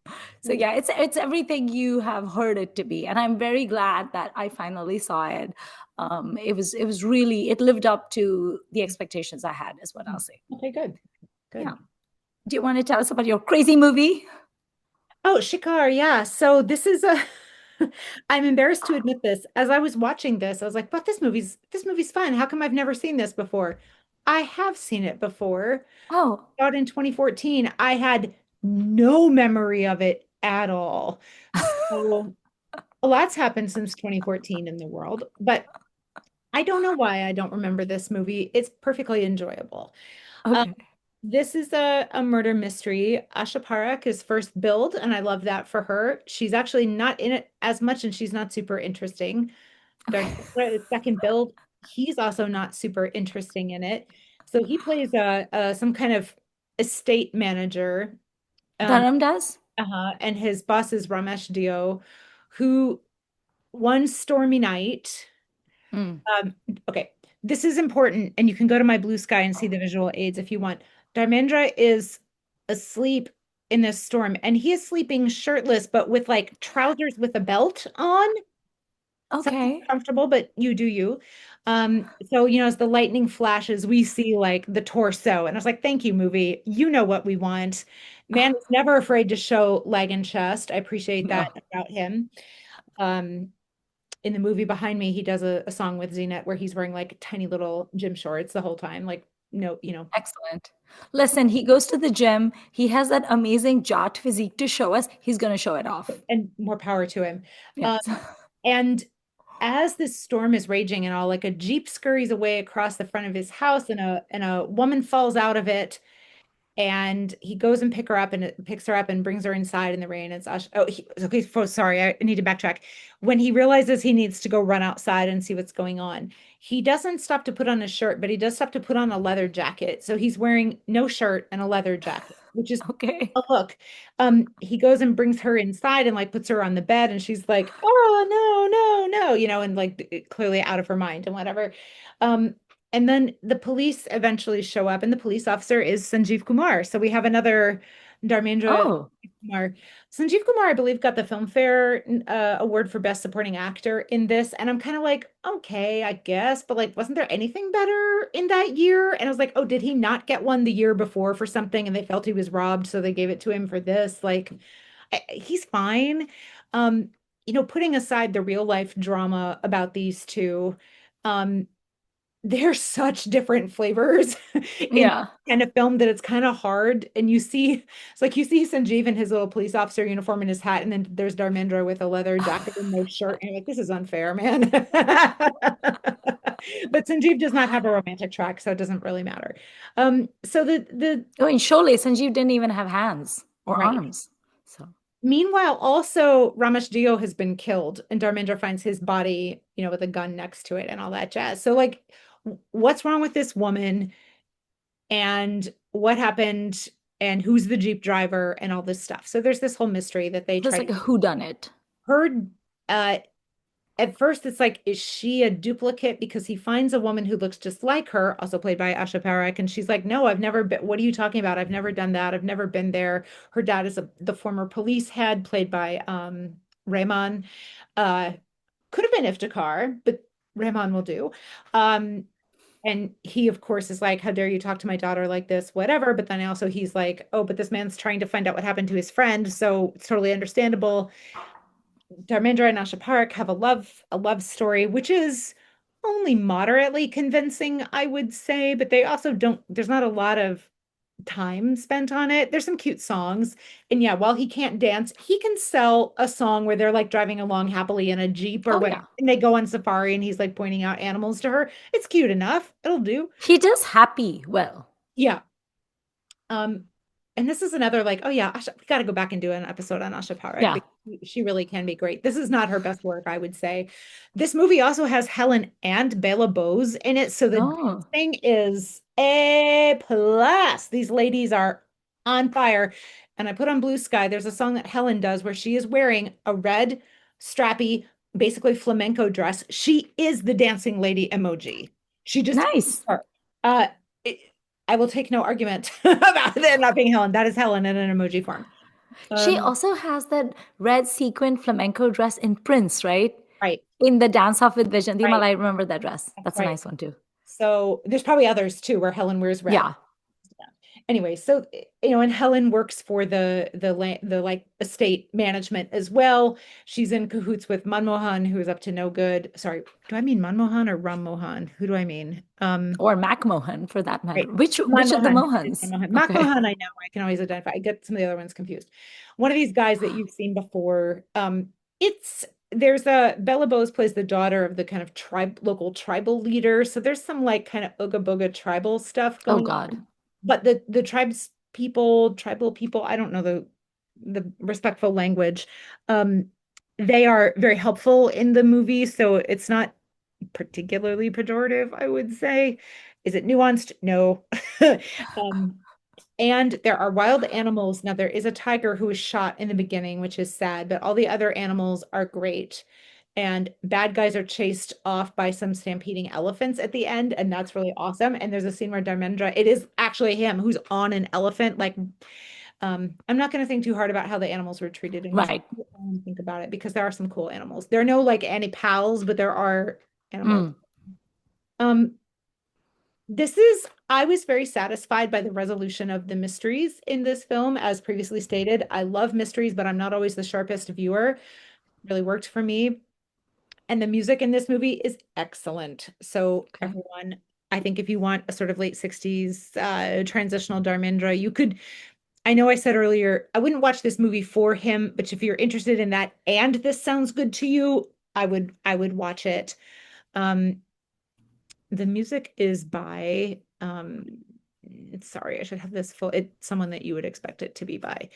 So yeah, it's everything you have heard it to be, and I'm very glad that I finally saw it. It was really, it lived up to the expectations I had, is what I'll say. Okay, good. Yeah. Good. Do you want to tell us about your crazy movie? Oh, Shikar, yeah. So this is a I'm embarrassed to admit this. As I was watching this, I was like, but this movie's fun. How come I've never seen this before? I have seen it before. Oh, Out in 2014. I had no memory of it at all. So a lot's happened since 2014 in the world, but I don't know why I don't remember this movie. It's perfectly enjoyable. Um, okay. this is a murder mystery. Asha Parekh is first billed, and I love that for her. She's actually not in it as much, and she's not super interesting. Okay. Dharmendra is second billed. He's also not super interesting in it. So he plays a some kind of estate manager. Um, Dharam does? and his boss is Ramesh Dio, who one stormy night. Mm. Um, okay, this is important, and you can go to my Bluesky and see the visual aids if you want. Dharmendra is asleep in this storm, and he is sleeping shirtless, but with like trousers with a belt on. Something Okay. comfortable, but you do you. So as the lightning flashes, we see like the torso, and I was like, "Thank you, movie. You know what we want." Man is never afraid to show leg and chest. I appreciate that No. about him. Um, in the movie behind me, he does a song with Zenette where he's wearing like tiny little gym shorts the whole time. Like, no, Excellent. Listen, he goes to the gym. He has that amazing jot physique to show us. He's going to show it off. and more power to him. Um, Yes. and as this storm is raging and all, like a Jeep scurries away across the front of his house, and a woman falls out of it, and he goes and picks her up and brings her inside in the rain. It's okay. Sorry, I need to backtrack. When he realizes he needs to go run outside and see what's going on, he doesn't stop to put on a shirt, but he does stop to put on a leather jacket. So he's wearing no shirt and a leather jacket, which is Okay. a look. He goes and brings her inside and like puts her on the bed, and she's like, "Oh, no, no, no," and like clearly out of her mind and whatever. Um, and then the police eventually show up, and the police officer is Sanjeev Kumar. So we have another Dharmendra Oh, Kumar. Sanjeev Kumar, I believe, got the Filmfare award for Best Supporting Actor in this, and I'm kind of like, okay, I guess, but like, wasn't there anything better in that year? And I was like, oh, did he not get one the year before for something, and they felt he was robbed, so they gave it to him for this? Like, he's fine. Um, putting aside the real life drama about these two, um, they're such different flavors in yeah. kind of film that it's kind of hard. And it's like you see Sanjeev in his little police officer uniform and his hat, and then there's Dharmendra with a leather jacket and no shirt. And you're like, this is unfair, man. But Sanjeev does not have a romantic track, so it doesn't really matter. So the Oh, in Sholay, Sanjeev didn't even have hands or right. arms. So, Meanwhile, also Ramesh Dio has been killed, and Dharmendra finds his body, with a gun next to it and all that jazz. So, like, what's wrong with this woman, and what happened, and who's the Jeep driver, and all this stuff. So there's this whole mystery that they it's try to like a whodunit. heard. At first, it's like, is she a duplicate? Because he finds a woman who looks just like her, also played by Asha Parekh, and she's like, "No, I've never been. What are you talking about? I've never done that. I've never been there." Her dad is the former police head, played by Rahman. Uh, could have been Iftikhar, but Rahman will do. Um, and he, of course, is like, "How dare you talk to my daughter like this?" Whatever. But then also he's like, "Oh, but this man's trying to find out what happened to his friend, so it's totally understandable." Dharmendra and Asha Parekh have a love story, which is only moderately convincing, I would say, but they also don't, there's not a lot of time spent on it. There's some cute songs. And yeah, while he can't dance, he can sell a song where they're like driving along happily in a Jeep or Oh, what, yeah. and they go on safari and he's like pointing out animals to her. It's cute enough. It'll do. He does happy well. Yeah. Um, and this is another like, oh yeah, Asha, we got to go back and do an episode on Asha Parekh Yeah. because she really can be great. This is not her best work, I would say. This movie also has Helen and Bela Bose in it, so the Oh, dancing is A plus. These ladies are on fire. And I put on Blue Sky. There's a song that Helen does where she is wearing a red, strappy, basically flamenco dress. She is the dancing lady emoji. She just is nice. her. Uh, I will take no argument about it not being Helen. That is Helen in an emoji form. She Um, also has that red sequin flamenco dress in Prince, right? right, In the Dance Off with Vision. right, I remember that dress. that's That's a right. nice one too. So there's probably others too where Helen wears red. Yeah. Anyway, so and Helen works for the like estate management as well. She's in cahoots with Manmohan, who is up to no good. Sorry, do I mean Manmohan or Ram Mohan? Who do I mean? Or Macmohan for that matter. Right. Which of the Manmohan. It's Mohans? Manmohan. Okay. Makmohan, I know. I can always identify. I get some of the other ones confused. One of these guys that you've seen before. It's there's a Bella Bose plays the daughter of the kind of local tribal leader. So there's some like kind of Ooga Booga tribal stuff Oh going God. on. But the tribal people, I don't know the respectful language. Um, they are very helpful in the movie, so it's not particularly pejorative, I would say. Is it nuanced? No. Um, and there are wild animals. Now, there is a tiger who was shot in the beginning, which is sad, but all the other animals are great. And bad guys are chased off by some stampeding elephants at the end, and that's really awesome. And there's a scene where Dharmendra, it is actually him who's on an elephant. Like, I'm not going to think too hard about how the animals were treated in this. Right. Think about it because there are some cool animals. There are no like any pals, but there are animals. Mm. Um, I was very satisfied by the resolution of the mysteries in this film. As previously stated, I love mysteries, but I'm not always the sharpest viewer. Really worked for me. And the music in this movie is excellent. So Okay. everyone, I think if you want a sort of late 60s transitional Dharmendra, you could, I know I said earlier, I wouldn't watch this movie for him, but if you're interested in that and this sounds good to you, I would watch it. Um, the music is by sorry, I should have this full, it's someone that you would expect it to be by.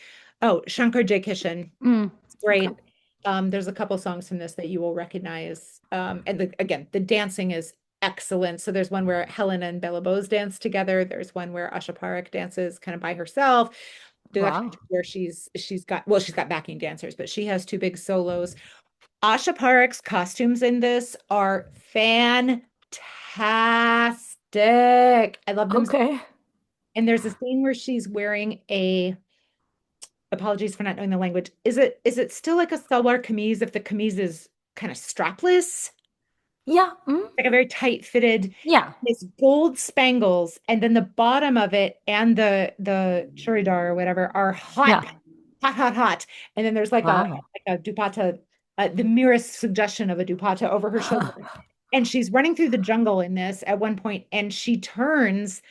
Oh, Shankar J. Kishan. Mm. Okay. Great. There's a couple songs from this that you will recognize. And again, the dancing is excellent. So there's one where Helen and Bella Bose dance together. There's one where Asha Parekh dances kind of by herself. There's actually Wow. where she's got backing dancers, but she has two big solos. Asha Parekh's costumes in this are fantastic. I love them. Okay. And there's a scene where she's wearing a apologies for not knowing the language. Is it still like a salwar kameez if the kameez is kind of strapless? Yeah. Mm, Like a very tight fitted, yeah. it's gold spangles, and then the bottom of it and the churidar or whatever are hot, Yeah. hot, hot, hot. And then there's Wow. like a dupatta, the merest suggestion of a dupatta over her shoulder. And she's running through the jungle in this at one point, and she turns,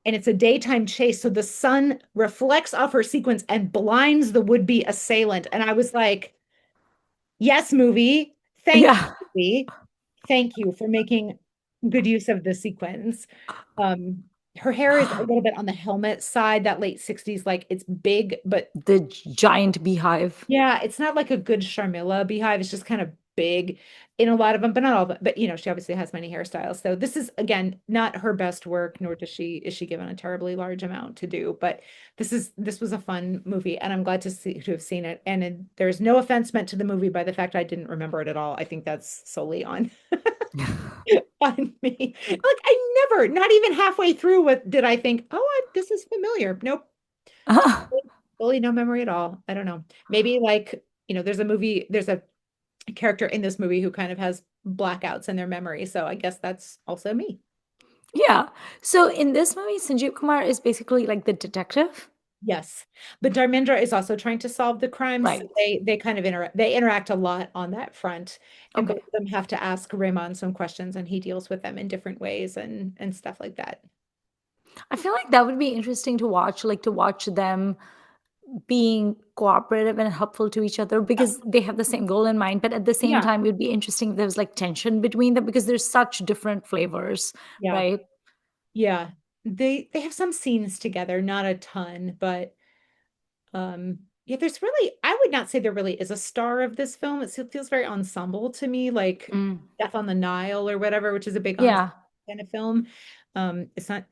and it's a daytime chase. So the sun reflects off her sequence and blinds the would-be assailant. And I was like, yes, movie. Thank you, Yeah. movie. Thank you for making good use of the sequence. Her hair is a little bit on the helmet side, that late 60s, like it's big, but The giant beehive. yeah, it's not like a good Sharmila beehive. It's just kind of big in a lot of them, but not all of them. But she obviously has many hairstyles. So this is again not her best work, nor is she given a terribly large amount to do. But this was a fun movie, and I'm glad to have seen it. And there's no offense meant to the movie by the fact I didn't remember it at all. I think that's solely on on me. Like I never, not even halfway through, what did I think? Oh, this is familiar. Nope. Fully no memory at all. I don't know. Maybe like, there's a character in this movie who kind of has blackouts in their memory. So I guess that's also me. Yeah. So in this movie, Sanjeev Kumar is basically like the detective. Yes. But Dharmendra is also trying to solve the crimes. So Right. they kind of interact a lot on that front. And both Okay. of them have to ask Raymond some questions, and he deals with them in different ways and stuff like that. I feel like that would be interesting to watch, like to watch them being cooperative and helpful to each other because they have the same goal in mind. But at the same Yeah. time, it would be interesting if there was like tension between them because there's such different flavors, Yeah. right? Yeah. They have some scenes together, not a ton, but yeah, there's really, I would not say there really is a star of this film. It feels very ensemble to me, like Mm. Death on the Nile or whatever, which is a big ensemble Yeah. kind of film. It's not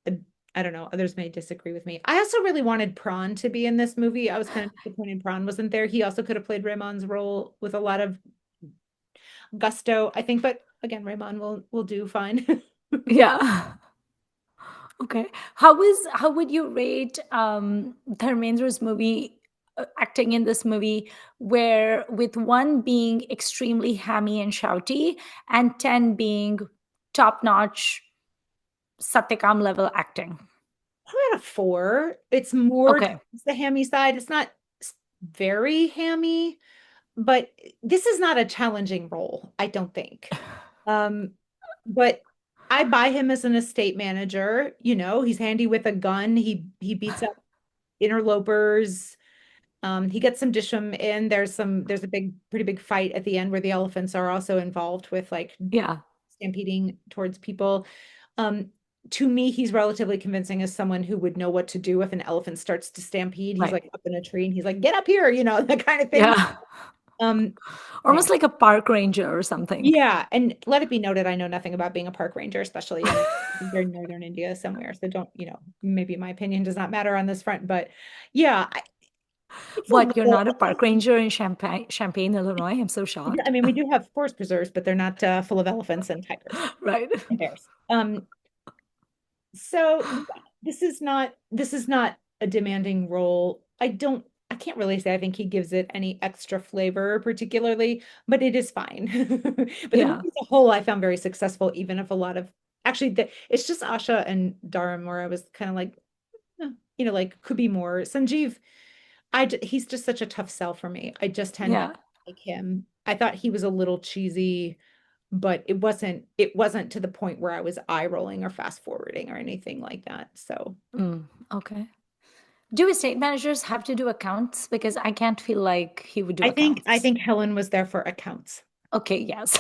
a, I don't know, others may disagree with me. I also really wanted Prawn to be in this movie. I was kind of disappointed Prawn wasn't there. He also could have played Ramon's role with a lot of gusto, I think, but again, Ramon will do fine. Yeah. Okay. How would you rate Dharmendra's movie acting in this movie where with 1 being extremely hammy and shouty and 10 being top-notch Satyakam level acting? Probably at a 4. It's more Okay. towards the hammy side. It's not very hammy, but this is not a challenging role, I don't think. Um, but I buy him as an estate manager. He's handy with a gun. He beats up interlopers. He gets some Disham in. There's a pretty big fight at the end where the elephants are also involved with like Yeah. stampeding towards people. Um, to me, he's relatively convincing as someone who would know what to do if an elephant starts to stampede. He's Right. like up in a tree and he's like, get up here, that kind of thing. Yeah. Um, yeah. Almost like a park ranger or something. Yeah. And let it be noted, I know nothing about being a park ranger, especially in very northern India somewhere. So don't, maybe my opinion does not matter on this front, but yeah, it's a What, you're little, not a park ranger in Champaign, Illinois? I'm so I shocked. mean, we do have forest preserves, but they're not full of elephants and tigers Right. and bears. So yeah, this is not a demanding role. I can't really say I think he gives it any extra flavor particularly, but it is fine. But the Yeah. movie as a whole I found very successful, even if a lot of actually it's just Asha and Dharam where I was kind of like, like could be more. Sanjeev, he's just such a tough sell for me. I just tend not Yeah. to like him. I thought he was a little cheesy, but it wasn't to the point where I was eye rolling or fast forwarding or anything like that. So Mm, okay. Do estate managers have to do accounts? Because I can't feel like he would do I accounts. think Helen was there for accounts. Okay, yes.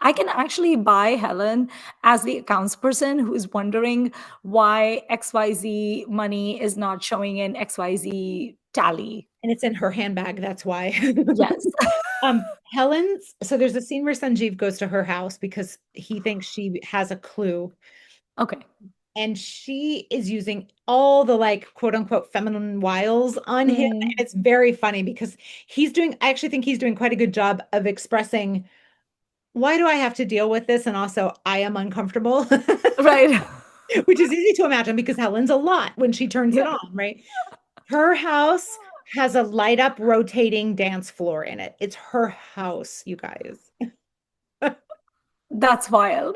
I can actually buy Helen as the accounts person who's wondering why XYZ money is not showing in XYZ tally. And it's in her handbag, that's why. Yes. So there's a scene where Sanjeev goes to her house because he thinks she has a clue, Okay. and she is using all the like quote unquote feminine wiles on him. And Mm, it's very funny because I actually think he's doing quite a good job of expressing, why do I have to deal with this? And also, I am uncomfortable, right. which is easy to imagine because Helen's a lot when she turns it Yeah. on, right? Her house has a light up rotating dance floor in it. It's her house, you guys. That's wild.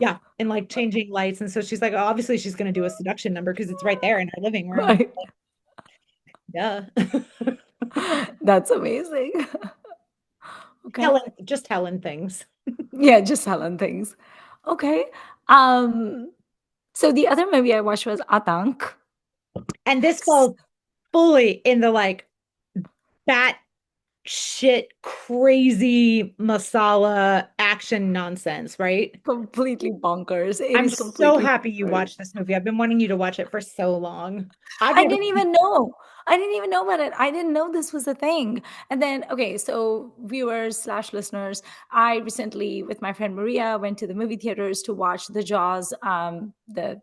Yeah, and like changing lights. And so she's like, obviously she's going to do a seduction number because it's right there in her living room. Right. Yeah. That's amazing. Okay. Helen things. Yeah, just selling things. Okay. Um, so the other movie I watched was Aatank. And this falls fully in the like bat shit crazy masala action nonsense, right? Completely bonkers. It I'm is so completely happy you bonkers. watched this movie. I've been wanting you to watch it for so long. I've I never didn't even know. I didn't even know about it. I didn't know this was a thing. And then, okay, so viewers slash listeners, I recently, with my friend Maria, went to the movie theaters to watch the Jaws, the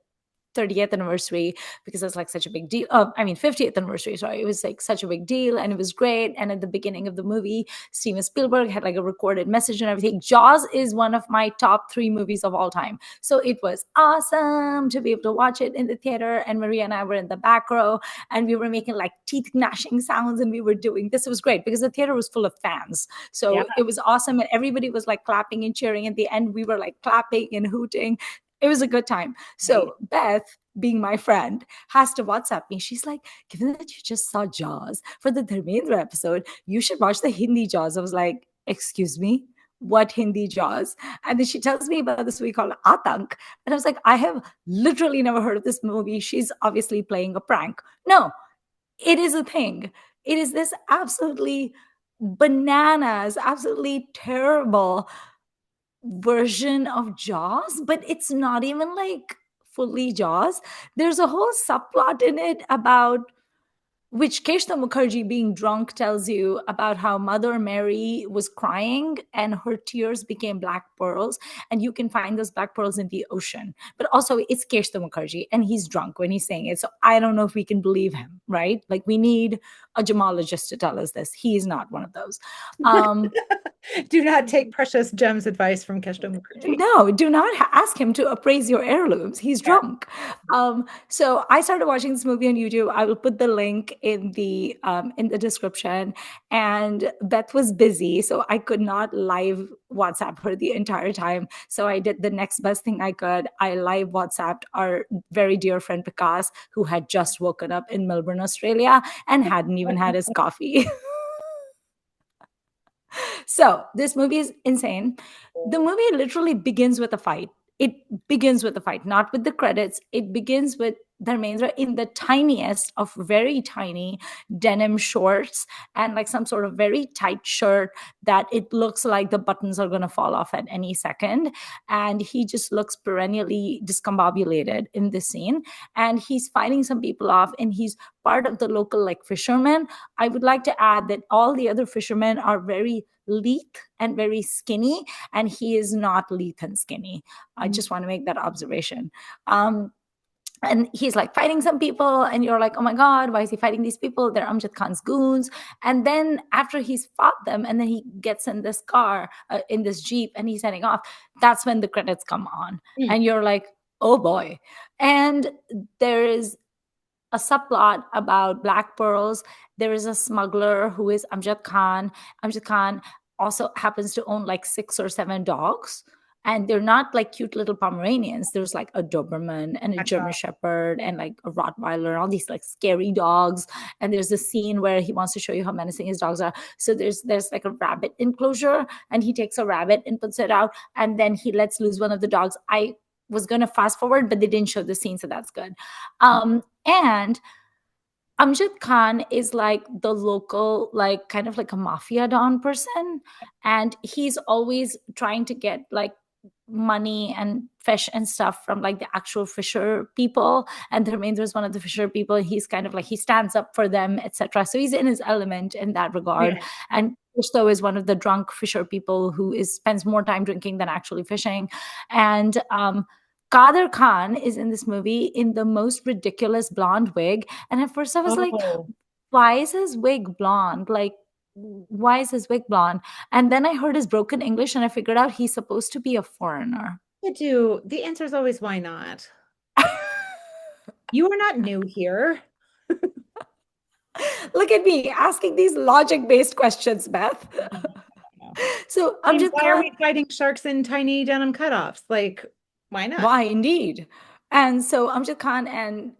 30th anniversary, because it's like such a big deal. I mean, 50th anniversary, sorry. It was like such a big deal and it was great. And at the beginning of the movie, Steven Spielberg had like a recorded message and everything. Jaws is one of my top 3 movies of all time. So it was awesome to be able to watch it in the theater. And Maria and I were in the back row and we were making like teeth gnashing sounds and we were doing this. It was great because the theater was full of fans. Yeah. So it was awesome. And everybody was like clapping and cheering. At the end, we were like clapping and hooting. It was a good time. Right. So Beth, being my friend, has to WhatsApp me. She's like, given that you just saw Jaws for the Dharmendra episode, you should watch the Hindi Jaws. I was like, excuse me? What Hindi Jaws? And then she tells me about this movie called Aatank. And I was like, I have literally never heard of this movie. She's obviously playing a prank. No, it is a thing. It is this absolutely bananas, absolutely terrible version of Jaws, but it's not even like fully Jaws. There's a whole subplot in it about which Keshta Mukherjee, being drunk, tells you about how Mother Mary was crying and her tears became black pearls. And you can find those black pearls in the ocean. But also, it's Keshta Mukherjee and he's drunk when he's saying it. So I don't know if we can believe him, right? Like, we need a gemologist to tell us this. He's not one of those. Um, Do not take precious gems advice from Keshto Mukherjee. No, do not ask him to appraise your heirlooms. He's Yeah. drunk. So I started watching this movie on YouTube. I will put the link in the description. And Beth was busy, so I could not live WhatsApp her the entire time. So I did the next best thing I could. I live WhatsApped our very dear friend Vikas, who had just woken up in Melbourne, Australia, and hadn't even had his coffee. So this movie is insane. The movie literally begins with a fight. It begins with a fight, not with the credits. It begins with Dharmendra in the tiniest of very tiny denim shorts and like some sort of very tight shirt that it looks like the buttons are going to fall off at any second. And he just looks perennially discombobulated in this scene. And he's fighting some people off and he's part of the local like fishermen. I would like to add that all the other fishermen are very lithe and very skinny, and he is not lithe and skinny. I just want to make that observation. And he's like fighting some people, and you're like, oh my God, why is he fighting these people? They're Amjad Khan's goons. And then after he's fought them, and then he gets in this car, in this Jeep, and he's heading off, that's when the credits come on. And you're like, oh boy. And there is a subplot about black pearls. There is a smuggler who is Amjad Khan. Amjad Khan also happens to own like 6 or 7 dogs. And they're not like cute little Pomeranians. There's like a Doberman and a German Shepherd and like a Rottweiler and all these like scary dogs. And there's a scene where he wants to show you how menacing his dogs are. So there's like a rabbit enclosure, and he takes a rabbit and puts it out, and then he lets loose one of the dogs. I was going to fast forward, but they didn't show the scene, so that's good. And Amjad Khan is like the local, like kind of like a mafia don person. And he's always trying to get like money and fish and stuff from like the actual fisher people. And Dharmendra is one of the fisher people. He's kind of like, he stands up for them, etc. So he's in his element in that regard. Yeah. And Kushto is one of the drunk fisher people who spends more time drinking than actually fishing. And Kader Khan is in this movie in the most ridiculous blonde wig. And at first I was like, why is his wig blonde? Like, why is his wig blonde? And then I heard his broken English and I figured out he's supposed to be a foreigner. The answer is always why not? You are not new here. Look at me asking these logic-based questions, Beth. No. So I mean, Amjad why are Khan, we fighting sharks in tiny denim cutoffs? Like, why not? why indeed? And so Amjad Khan and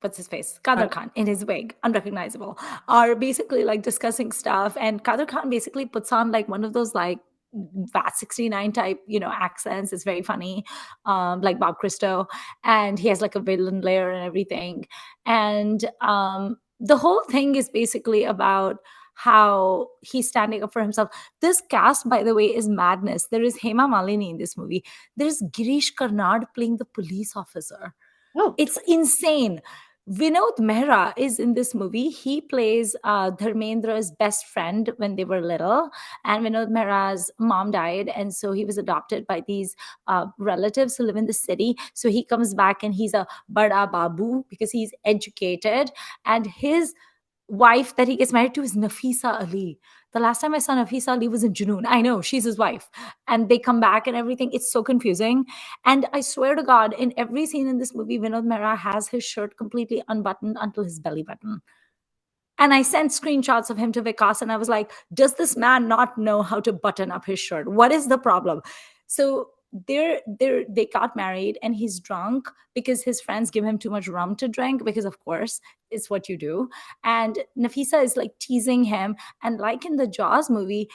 what's his face? Kader Khan in his wig, unrecognizable, are basically like discussing stuff. And Kader Khan basically puts on like one of those like VAT 69 type, accents. It's very funny, like Bob Christo. And he has like a villain layer and everything. And the whole thing is basically about how he's standing up for himself. This cast, by the way, is madness. There is Hema Malini in this movie. There's Girish Karnad playing the police officer. Oh, It's insane. Vinod Mehra is in this movie. He plays Dharmendra's best friend when they were little. And Vinod Mehra's mom died. And so he was adopted by these relatives who live in the city. So he comes back and he's a Bada Babu because he's educated. And his wife that he gets married to is Nafisa Ali. The last time I saw Nafisa Ali was in Junoon. I know, she's his wife. And they come back and everything. It's so confusing. And I swear to God, in every scene in this movie, Vinod Mehra has his shirt completely unbuttoned until his belly button. And I sent screenshots of him to Vikas and I was like, does this man not know how to button up his shirt? What is the problem? So they got married and he's drunk because his friends give him too much rum to drink because of course it's what you do. And Nafisa is like teasing him. And like in the Jaws movie,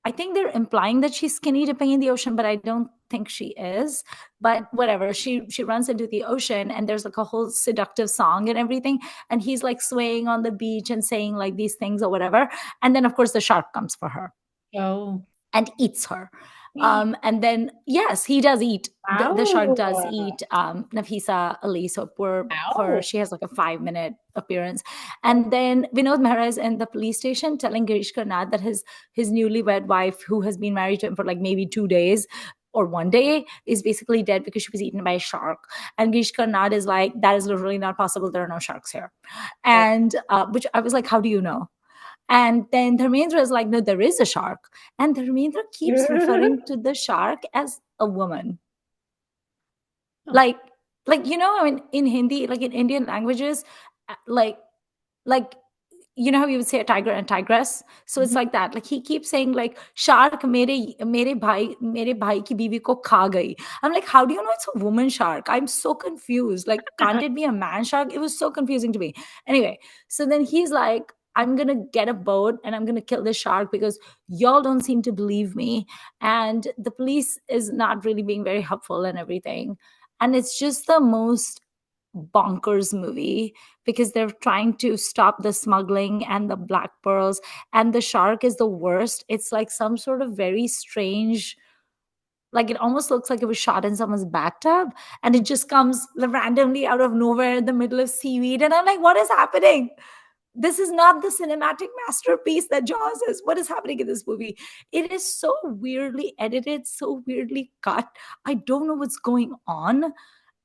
I think they're implying that she's skinny dipping in the ocean, but I don't think she is. But whatever, she runs into the ocean and there's like a whole seductive song and everything. And he's like swaying on the beach and saying like these things or whatever. And then of course the shark comes for her oh, and eats her. And then yes, he does eat. The shark does ow, eat Nafisa Ali. So poor her, ow. she has like a 5-minute appearance. And then Vinod Mehra is in the police station telling Girish Karnad that his newlywed wife, who has been married to him for like maybe 2 days or one day, is basically dead because she was eaten by a shark. And Girish Karnad is like, that is literally not possible. There are no sharks here. And which I was like, how do you know? And then Dharmendra is like, no, there is a shark. And Dharmendra keeps referring to the shark as a woman. Oh. Like, I mean, in Hindi, like in Indian languages, like, like how you would say a tiger and tigress. So it's Mhm. like that. Like he keeps saying like shark mere bhai ki biwi ko kha gayi. I'm like, how do you know it's a woman shark? I'm so confused. Like, can't it be a man shark? It was so confusing to me. Anyway, so then he's like, I'm gonna get a boat and I'm gonna kill this shark because y'all don't seem to believe me. And the police is not really being very helpful and everything. And it's just the most bonkers movie because they're trying to stop the smuggling and the black pearls, and the shark is the worst. It's like some sort of very strange, like it almost looks like it was shot in someone's bathtub, and it just comes randomly out of nowhere in the middle of seaweed, and I'm like, what is happening? This is not the cinematic masterpiece that Jaws is. What is happening in this movie? It is so weirdly edited, so weirdly cut. I don't know what's going on.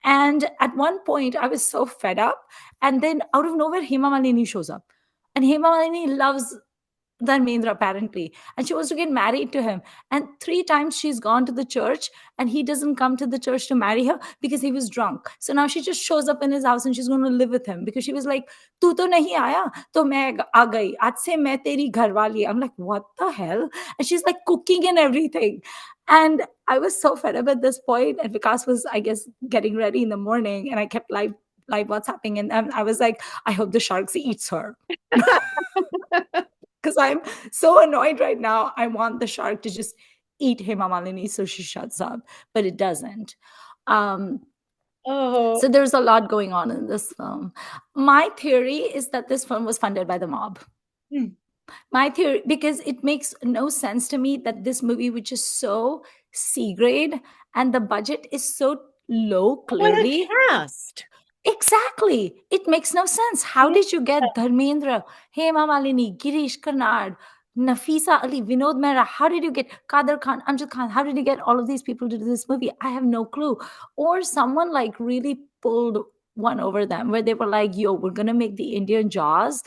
And at one point, I was so fed up. And then out of nowhere, Hema Malini shows up. And Hema Malini loves Dharmendra, apparently. And she wants to get married to him. And 3 times she's gone to the church, and he doesn't come to the church to marry her because he was drunk. So now she just shows up in his house and she's going to live with him because she was like, "Tu to nahi aaya, to main aa gayi. Aaj se main teri gharwali." I'm like, what the hell? And she's like cooking and everything. And I was so fed up at this point. And Vikas was, I guess, getting ready in the morning, and I kept live WhatsApping, and I was like, I hope the sharks eats her. Because I'm so annoyed right now. I want the shark to just eat Hema Malini so she shuts up, but it doesn't. Um, Oh. so there's a lot going on in this film. My theory is that this film was funded by the mob. Hmm. My theory, because it makes no sense to me that this movie, which is so C grade and the budget is so low, What a clearly. cast. Exactly. It makes no sense. How Yeah. did you get Dharmendra, Hema Malini, Girish Karnad, Nafisa Ali, Vinod Mehra? How did you get Kader Khan, Amjad Khan? How did you get all of these people to do this movie? I have no clue. Or someone like really pulled one over them where they were like, yo, we're going to make the Indian Jaws.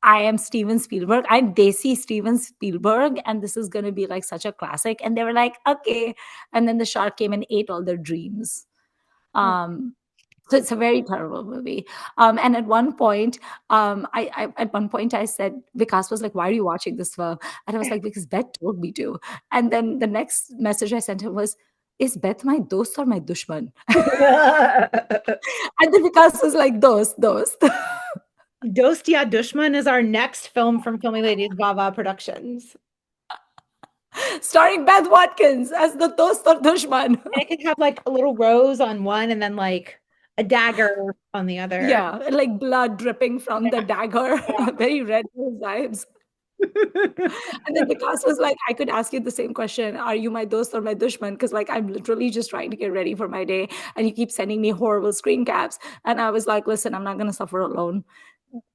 I am Steven Spielberg. I'm Desi Steven Spielberg, and this is going to be like such a classic. And they were like, okay. And then the shark came and ate all their dreams. Oh. Um, So it's a very terrible movie. And at one point, at one point I said, Vikas was like, "Why are you watching this film?" And I was like, "Because Beth told me to." And then the next message I sent him was, "Is Beth my dost or my dushman?" And then Vikas was like, "Dost, dost." Dost Ya Dushman is our next film from Filmi Ladies Vava Productions. Starring Beth Watkins as the dost or dushman. And it could have like a little rose on one and then like a dagger on the other. Yeah, like blood dripping from the dagger, Yeah. very red vibes. And then Vikas was like, I could ask you the same question. Are you my dost or my dushman? Because like I'm literally just trying to get ready for my day. And you keep sending me horrible screen caps. And I was like, listen, I'm not gonna suffer alone.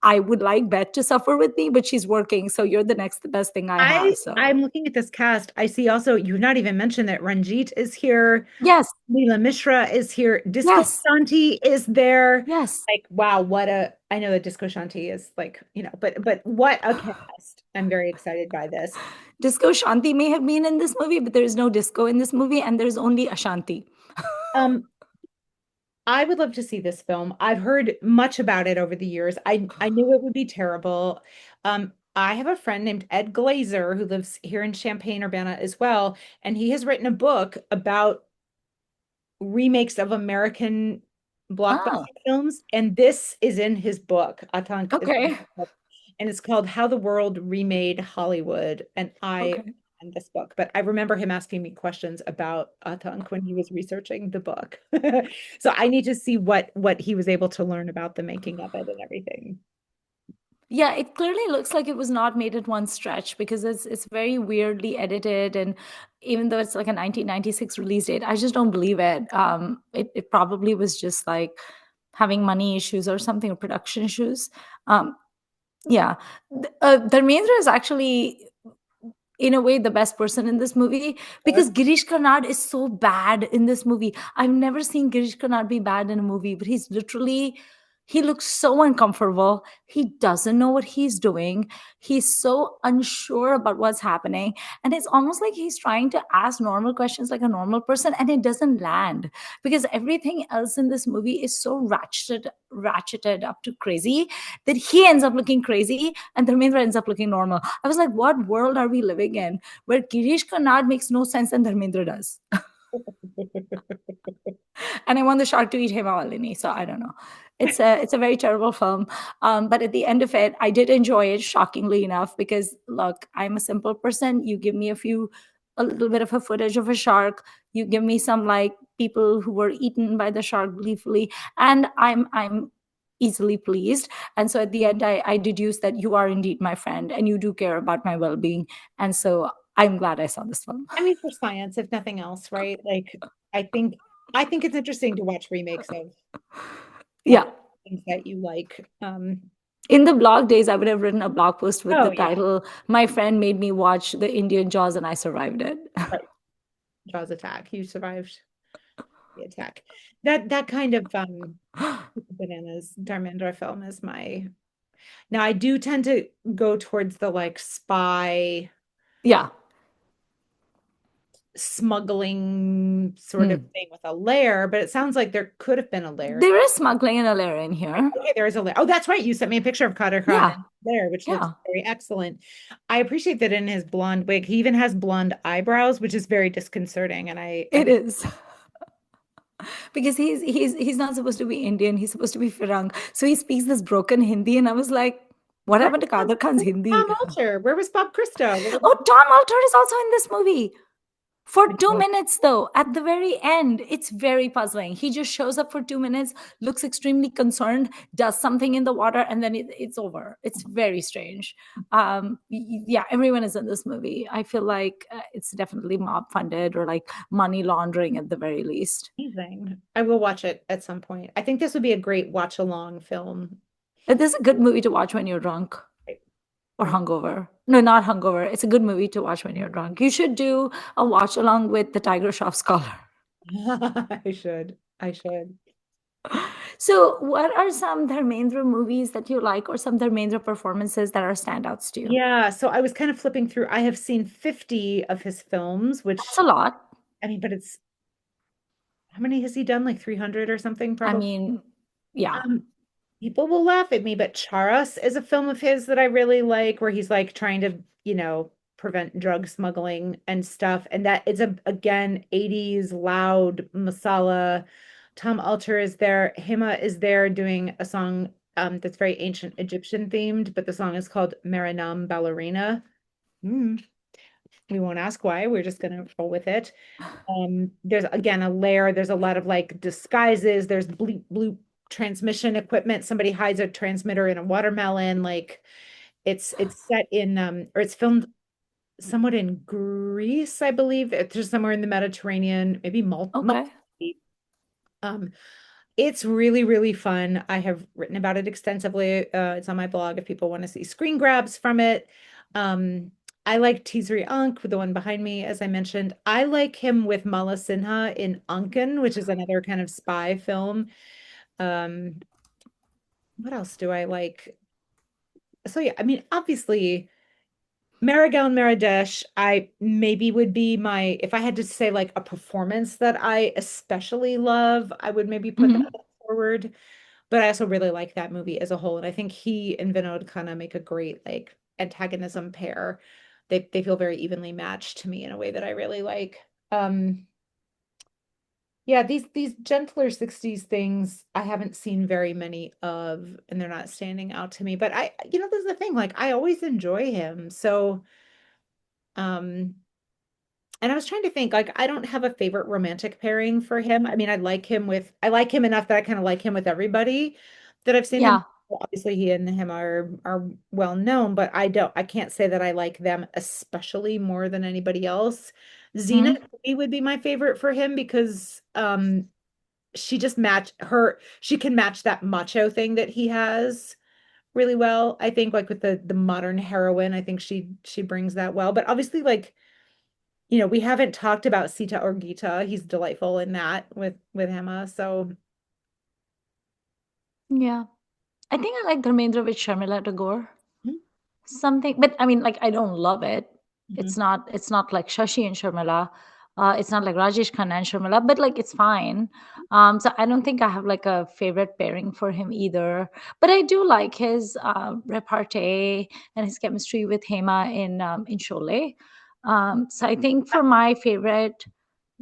I would like Beth to suffer with me, but she's working. So you're the next best thing I have. So I'm looking at this cast. I see also you've not even mentioned that Ranjit is here. yes, Leela Mishra is here. Disco yes, Shanti is there. yes. Like, wow, what a I know that Disco Shanti is like, but what a cast. I'm very excited by this. Disco Shanti may have been in this movie, but there is no disco in this movie, and there's only Ashanti. Um, I would love to see this film. I've heard much about it over the years. I knew it would be terrible. I have a friend named Ed Glazer who lives here in Champaign-Urbana as well, and he has written a book about remakes of American blockbuster Oh, films, and this is in his book. Aatank is in okay. his book, and it's called How the World Remade Hollywood. And I Okay. in this book, but I remember him asking me questions about Aatank when he was researching the book. So I need to see what he was able to learn about the making of it and everything. Yeah, it clearly looks like it was not made at one stretch because it's very weirdly edited, and even though it's like a 1996 release date, I just don't believe it. It probably was just like having money issues or something, or production issues. Um, yeah, Dharmendra is actually in a way the best person in this movie because Girish Karnad is so bad in this movie. I've never seen Girish Karnad be bad in a movie, but he looks so uncomfortable. He doesn't know what he's doing. He's so unsure about what's happening. And it's almost like he's trying to ask normal questions like a normal person, and it doesn't land because everything else in this movie is so ratcheted up to crazy that he ends up looking crazy and Dharmendra ends up looking normal. I was like, what world are we living in where Girish Karnad makes no sense and Dharmendra does? And I want the shark to eat Hema Malini, so I don't know. It's a very terrible film, but at the end of it, I did enjoy it. Shockingly enough, because look, I'm a simple person. You give me a little bit of a footage of a shark. You give me some like people who were eaten by the shark gleefully, and I'm easily pleased. And so at the end, I deduce that you are indeed my friend and you do care about my well-being. And so I'm glad I saw this film. I mean, for science, if nothing else, right? Like, I think I think it's interesting to watch remakes of Yeah. things that you like. In the blog days, I would have written a blog post with the Oh yeah, title, My Friend Made Me Watch the Indian Jaws and I Survived It. right. Jaws attack. You survived the attack. That kind of bananas Dharmendra film is my now I do tend to go towards the like spy Yeah. smuggling sort of Hmm. thing with a layer, but it sounds like there could have been a layer. There is smuggling in a layer in here. Okay, there is a layer. Oh, that's right. You sent me a picture of Kader Khan Yeah. in there, which looks Yeah. very excellent. I appreciate that in his blonde wig, he even has blonde eyebrows, which is very disconcerting. And I It is. Because he's not supposed to be Indian. He's supposed to be Firang. So he speaks this broken Hindi. And I was like, what where happened to Kader Khan's where's Tom Hindi? Alter? Where was Bob Christo? Oh, Tom Alter is also in this movie. For 2 minutes, though, at the very end, it's very puzzling. He just shows up for 2 minutes, looks extremely concerned, does something in the water, and then it's over. It's very strange. Yeah, everyone is in this movie. I feel like it's definitely mob funded or like money laundering at the very least. Amazing. I will watch it at some point. I think this would be a great watch along film. This is a good movie to watch when you're drunk Right. or Right. hungover. No, not hungover. It's a good movie to watch when you're drunk. You should do a watch along with the Tiger Shroff Scholar. I should. I should. So, what are some Dharmendra movies that you like, or some Dharmendra performances that are standouts to you? Yeah, so I was kind of flipping through. I have seen 50 of his films, That's which a lot. I mean, but it's how many has he done? Like 300 or something, I probably. mean, yeah. Um, People will laugh at me, but Charas is a film of his that I really like, where he's like trying to, prevent drug smuggling and stuff. And that it's again 80s loud masala. Tom Alter is there. Hima is there doing a song that's very ancient Egyptian themed, but the song is called Marinam Ballerina. Mm. We won't ask why. We're just gonna roll with it. There's again a layer. There's a lot of like disguises. There's bleep bloop transmission equipment. Somebody hides a transmitter in a watermelon. Like it's set in or it's filmed somewhat in Greece, I believe. It's just somewhere in the Mediterranean, maybe Malta. Okay. Um, it's really, really fun. I have written about it extensively. It's on my blog if people want to see screen grabs from it. Um, I like Teasery Unk, the one behind me, as I mentioned. I like him with Mala Sinha in Ankan, which is another kind of spy film. Um, what else do I like? So yeah, I mean, obviously, Marigal and Maradesh, I maybe would be my, if I had to say like a performance that I especially love, I would maybe put that Hmm. forward. But I also really like that movie as a whole. And I think he and Vinod kind of make a great like antagonism pair. They feel very evenly matched to me in a way that I really like. Um yeah, these gentler 60s things I haven't seen very many of, and they're not standing out to me. But there's the thing, like I always enjoy him. So um and I was trying to think, like, I don't have a favorite romantic pairing for him. I mean, I like him enough that I kind of like him with everybody that I've seen him. Yeah. Well, obviously, he and him are well known, but I can't say that I like them especially more than anybody else. Xena Hmm. would be my favorite for him because she can match that macho thing that he has really well. I think like with the modern heroine, I think she brings that well. But obviously, like we haven't talked about Sita or Gita. He's delightful in that with Emma. So Yeah. I think I like Dharmendra with Sharmila Tagore. mhm, Something, but I mean, like, I don't love it. mhm, It's not like Shashi and Sharmila. It's not like Rajesh Khanna and Sharmila, but like it's fine. So I don't think I have like a favorite pairing for him either. But I do like his repartee and his chemistry with Hema in Sholay. So I think for my favorite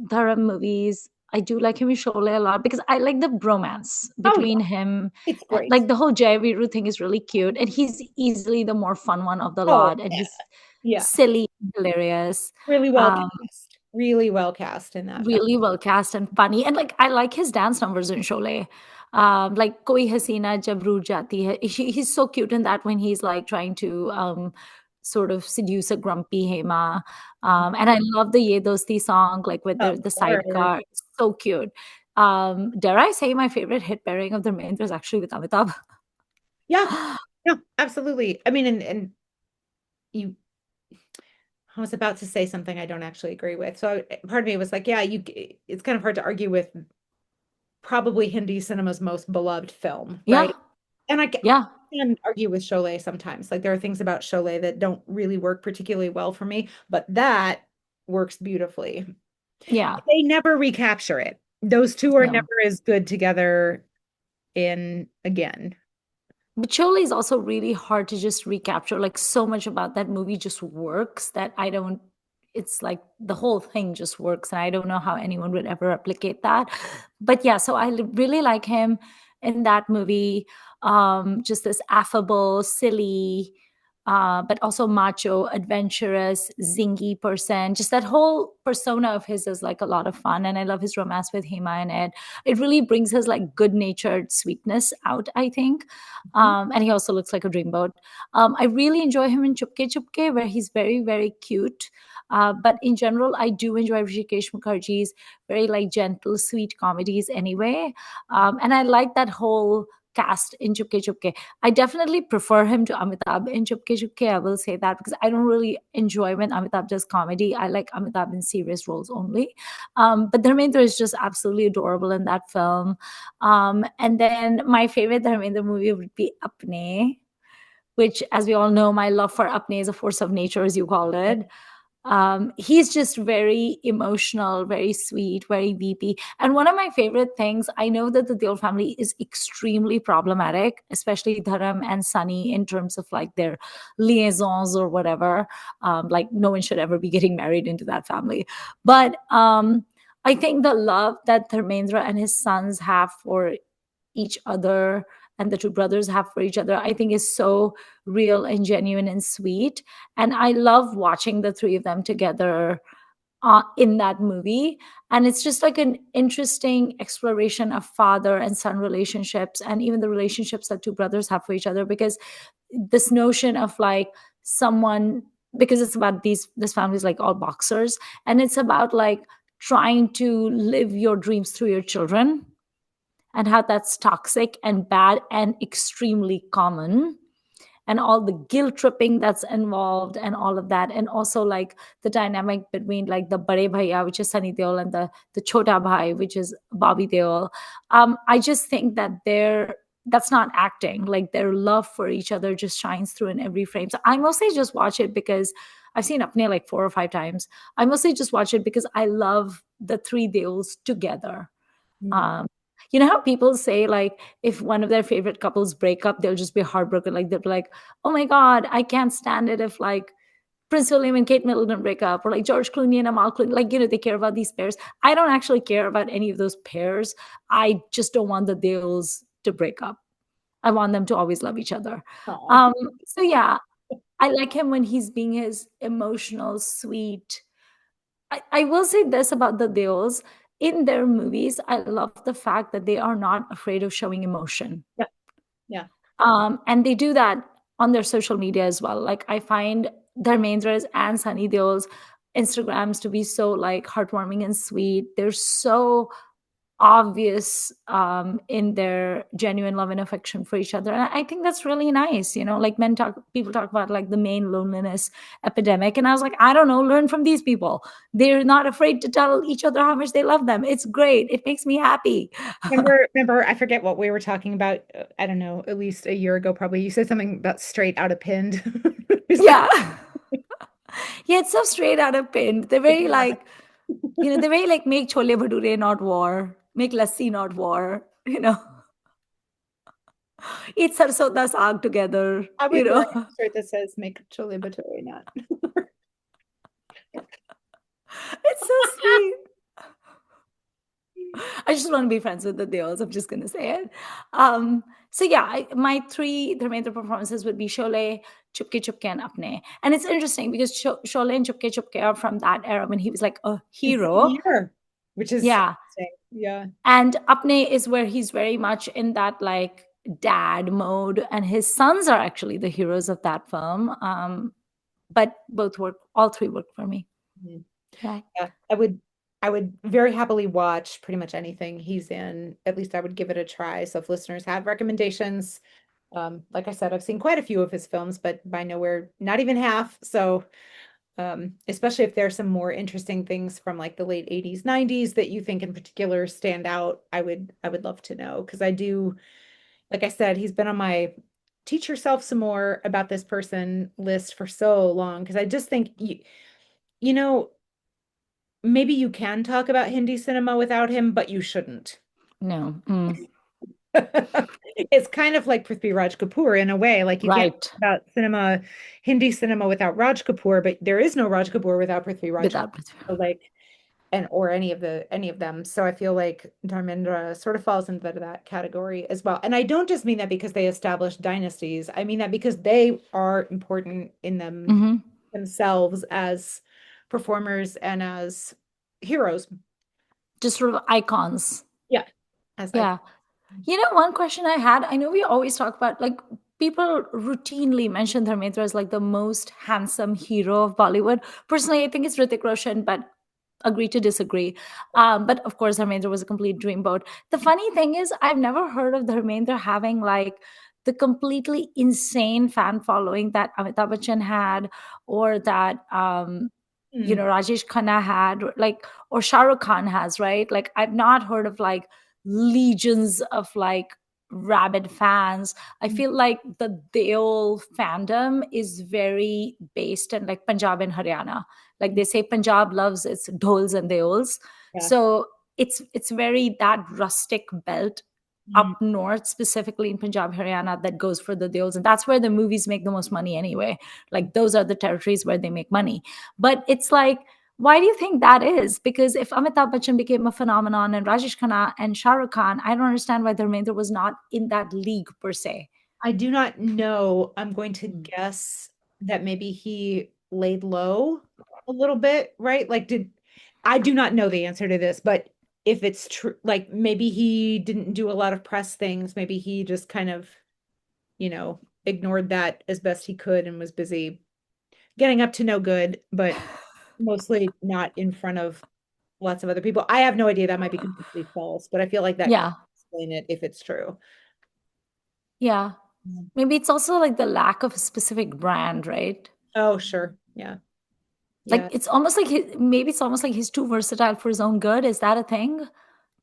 Dharam movies, I do like him in Sholay a lot because I like the bromance oh yeah, between him. it's great. Like the whole Jai Viru thing is really cute, and he's easily the more fun one of the Oh lot, and yeah, he's yeah. silly, hilarious, Really well um, cast. Really well cast in that film. really well cast and funny. And like I like his dance numbers in Sholay. Like Koi Hasina Jab Root Jati Hai. He's so cute in that when he's like trying to sort of seduce a grumpy Hema. And I love the Ye Dosti song, like with Of the course. sidecar. It's so cute. Dare I say my favorite hit pairing of Dharmendra is actually with Amitabh? Yeah, no, absolutely. I mean, and you I was about to say something I don't actually agree with. So part of me was like, yeah, it's kind of hard to argue with probably Hindi cinema's most beloved film, right? Yeah, And yeah, can argue with Sholay sometimes. Like there are things about Sholay that don't really work particularly well for me, but that works beautifully. yeah. They never recapture it. Those two are never No. as good together in again. But Chola is also really hard to just recapture. Like so much about that movie just works that I don't. It's like the whole thing just works, and I don't know how anyone would ever replicate that. But yeah, so really like him in that movie. Just this affable, silly, but also macho, adventurous, zingy person. Just that whole persona of his is like a lot of fun, and I love his romance with Hema in it. It really brings his like good-natured sweetness out, I think. Mhm. And he also looks like a dreamboat. I really enjoy him in Chupke Chupke, where he's very, very cute. But in general, I do enjoy Rishikesh Mukherjee's very like gentle, sweet comedies anyway. And I like that whole cast in Chupke Chupke. I definitely prefer him to Amitabh in Chupke Chupke. I will say that because I don't really enjoy when Amitabh does comedy. I like Amitabh in serious roles only. But Dharmendra is just absolutely adorable in that film. And then my favorite Dharmendra movie would be Apne, which, as we all know, my love for Apne is a force of nature, as you called it. He's just very emotional, very sweet, very weepy. And one of my favorite things, I know that the Deol family is extremely problematic, especially Dharam and Sunny, in terms of like their liaisons or whatever. Like no one should ever be getting married into that family. But I think the love that Dharmendra and his sons have for each other and the two brothers have for each other, I think is so real and genuine and sweet. And I love watching the three of them together in that movie. And it's just like an interesting exploration of father and son relationships, and even the relationships that two brothers have for each other. Because this notion of like someone, because it's about this family's like all boxers, and it's about like trying to live your dreams through your children, and how that's toxic and bad and extremely common, and all the guilt tripping that's involved and all of that. And also like the dynamic between like the bade bhaiya, which is Sunny Deol, and the chota bhai, which is Bobby Deol. I just think that that's not acting. Like their love for each other just shines through in every frame. So I mostly just watch it because I've seen Apne like 4 or 5 times. I mostly just watch it because I love the three Deols together. Mm. um, you know how people say like if one of their favorite couples break up, they'll just be heartbroken. Like they'll be like, oh my god, I can't stand it if like Prince William and Kate Middleton break up, or like George Clooney and Amal Clooney. Like, they care about these pairs. I don't actually care about any of those pairs. I just don't want the Deals to break up. I want them to always love each other. Aw. um so yeah, I like him when he's being his emotional sweet. I will say this about the Deos. In their movies, I love the fact that they are not afraid of showing emotion. Yeah. Yeah. And they do that on their social media as well. Like I find Dharmendra's and Sunny Deol's Instagrams to be so like heartwarming and sweet. They're so obvious in their genuine love and affection for each other. And I think that's really nice. Like people talk about like the main loneliness epidemic. And I was like, I don't know, learn from these people. They're not afraid to tell each other how much they love them. It's great. It makes me happy. Remember, I forget what we were talking about. I don't know, at least a year ago, probably. You said something about straight out of pinned. Is that Yeah. Yeah, it's so straight out of pin. They're very like, they're very like make chole bhature, not war. Make lassi, not war. Eat sarson da saag together. I would wear a shirt that says make chole bhature, not. It's so sweet. I just want to be friends with the Deos. I'm just gonna say it. So yeah, my three Dharmendra performances would be Sholay, Chupke Chupke, and Apne. And it's interesting because Sholay and Chupke Chupke are from that era when he was like a hero. Year, which is Yeah. interesting. Yeah. And Apne is where he's very much in that like dad mode, and his sons are actually the heroes of that film. But all three work for me. Mhm. Yeah. Yeah. I would very happily watch pretty much anything he's in. At least I would give it a try. So if listeners have recommendations, like I said, I've seen quite a few of his films, but by nowhere, not even half. So especially if there's some more interesting things from like the late 80s, 90s that you think in particular stand out, I would love to know. Because I do, like I said, he's been on my teach yourself some more about this person list for so long. Because I just think you know, maybe you can talk about Hindi cinema without him, but you shouldn't. No. It's kind of like Prithvi Raj Kapoor in a way. Like you can't Right. talk about Hindi cinema without Raj Kapoor, but there is no Raj Kapoor without Prithvi Raj Without Kapoor. So, like, and or any of them. So I feel like Dharmendra sort of falls into that category as well. And I don't just mean that because they established dynasties. I mean that because they are important in Mhm. themselves as performers and as heroes. Just sort of icons. Yeah. As like Yeah. One question I had, I know we always talk about like people routinely mention Dharmendra as like the most handsome hero of Bollywood. Personally, I think it's Hrithik Roshan, but agree to disagree. But of course, Dharmendra was a complete dreamboat. The funny thing is, I've never heard of Dharmendra having like the completely insane fan following that Amitabh Bachchan had, or that Rajesh Khanna had, like, or Shah Rukh Khan has, right? Like, I've not heard of like legions of like rabid fans. I Mm. feel like the Deol fandom is very based in like Punjab and Haryana. Like they say Punjab loves its dhols and deols. Yeah. So it's very that rustic belt Mm. up north, specifically in Punjab, Haryana, that goes for the deals. And that's where the movies make the most money anyway. Like those are the territories where they make money. But it's like, why do you think that is? Because if Amitabh Bachchan became a phenomenon and Rajesh Khanna and Shah Rukh Khan, I don't understand why Dharmendra was not in that league per se. I do not know. I'm going to Mm. guess that maybe he laid low a little bit, right? Like, I do not know the answer to this, but if it's true, like maybe he didn't do a lot of press things, maybe he just kind of, ignored that as best he could and was busy getting up to no good, but mostly not in front of lots of other people. I have no idea. That might be completely false, but I feel like that could Yeah. explain it if it's true. Yeah. Mm. Maybe it's also like the lack of a specific brand, right? Oh, sure. Yeah. Like Yeah. it's almost like maybe it's almost like he's too versatile for his own good. Is that a thing?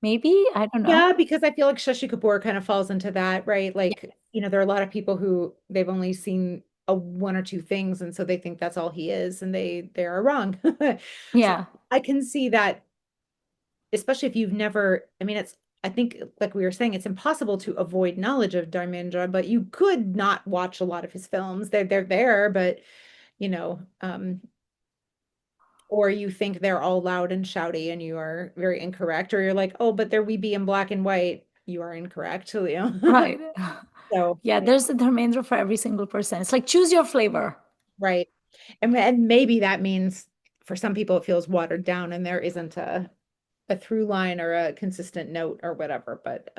Maybe. I don't know. Yeah, because I feel like Shashi Kapoor kind of falls into that, right? Yeah. Like, there are a lot of people who they've only seen a one or two things, and so they think that's all he is, and they are wrong. So Yeah. I can see that, especially if you've never, I mean, I think, like we were saying, it's impossible to avoid knowledge of Dharmendra, but you could not watch a lot of his films. They're there, but or you think they're all loud and shouty and you are very incorrect, or you're like, oh, but they're weeby in black and white. You are incorrect, Leo. Right. So, Yeah, yeah, there's a Dharmendra for every single person. It's like choose your flavor. right. And maybe that means for some people it feels watered down and there isn't a through line or a consistent note or whatever, but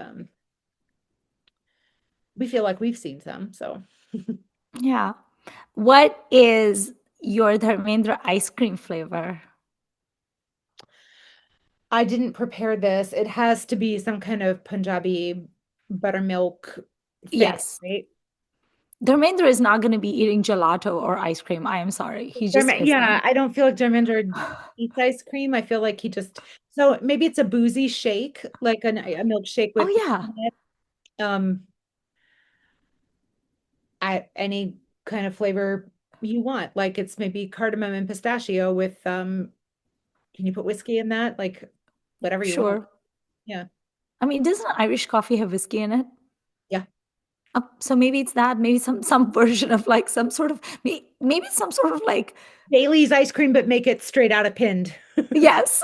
we feel like we've seen some. So Yeah. What is your Dharmendra ice cream flavor? I didn't prepare this. It has to be some kind of Punjabi buttermilk thing, Yes. right? Dharmendra is not going to be eating gelato or ice cream. I am sorry. He just Yeah, isn't. I don't feel like Dharmendra eats ice cream. I feel like he just, so maybe it's a boozy shake, like a milkshake Oh, with yeah. um any kind of flavor you want. Like it's maybe cardamom and pistachio with can you put whiskey in that? Like whatever you want. Sure. Yeah. I mean, doesn't Irish coffee have whiskey in it? Yeah. So maybe it's that. Maybe some version of like some sort of maybe some sort of like Bailey's ice cream, but make it straight out of pinned. yes.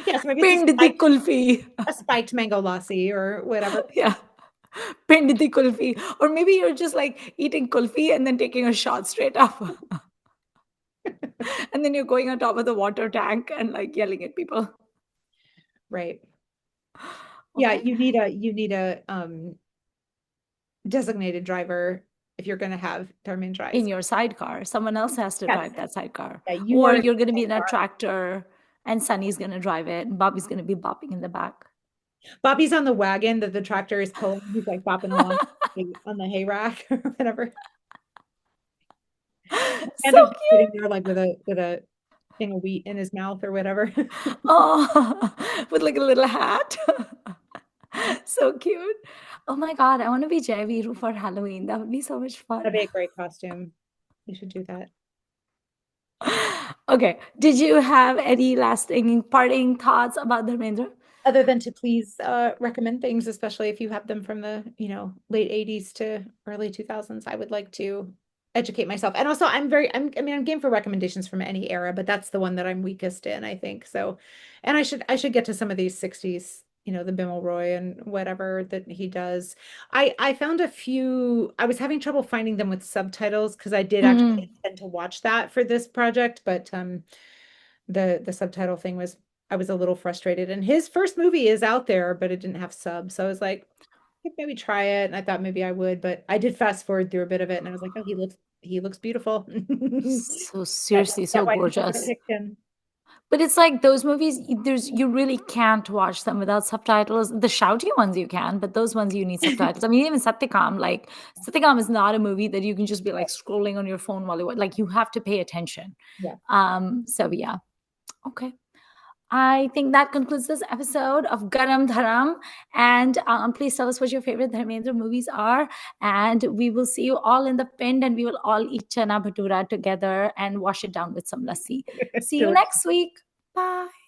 Yes, maybe it's Pind di kulfi. a spiked mango lassi or whatever. Yeah. Pind di kulfi. Or maybe you're just like eating kulfi and then taking a shot straight up. And then you're going on top of the water tank and like yelling at people. Right. Yeah, Okay. you need a designated driver if you're going to have Dharmendra In ice your sidecar. Someone else has to Yes. drive that sidecar. Yeah, you Or are in you're going to the be in a car. tractor and Sunny's going to drive it and Bobby's going to be bopping in the back. Bobby's on the wagon that the tractor is pulling. He's like bopping along on the hay rack or whatever. And So I'm just sitting cute. there like with a thing of wheat in his mouth or whatever. Oh, with like a little hat. So cute. Oh my God, I want to be Jai Viru for Halloween. That would be so much That'd fun. be a great costume. You should do that. Okay. Did you have any lasting parting thoughts about Dharmendra? Other than to please recommend things, especially if you have them from the, late 80s to early 2000s, I would like to educate myself. And also I'm game for recommendations from any era, but that's the one that I'm weakest in, I think. So, and I should get to some of these 60s, the Bimal Roy and whatever that he does. I found a few, I was having trouble finding them with subtitles because I did actually Mm, intend to watch that for this project, but the subtitle thing was, I was a little frustrated. And his first movie is out there, but it didn't have subs. So I was like, maybe try it. And I thought maybe I would, but I did fast forward through a bit of it and I was like, oh, he looks beautiful. so That's seriously, so why I gorgeous. picked him. But it's like those movies, you really can't watch them without subtitles. The shouty ones you can, but those ones you need subtitles. I mean, even Satyakam, like Satyakam is not a movie that you can just be like scrolling on your phone while you like you have to pay attention. Yeah. So yeah. Okay. I think that concludes this episode of Garam Dharam. And please tell us what your favorite Dharmendra movies are. And we will see you all in the pinned, and we will all eat chana bhatura together and wash it down with some lassi. See you Delicious. next week. Bye.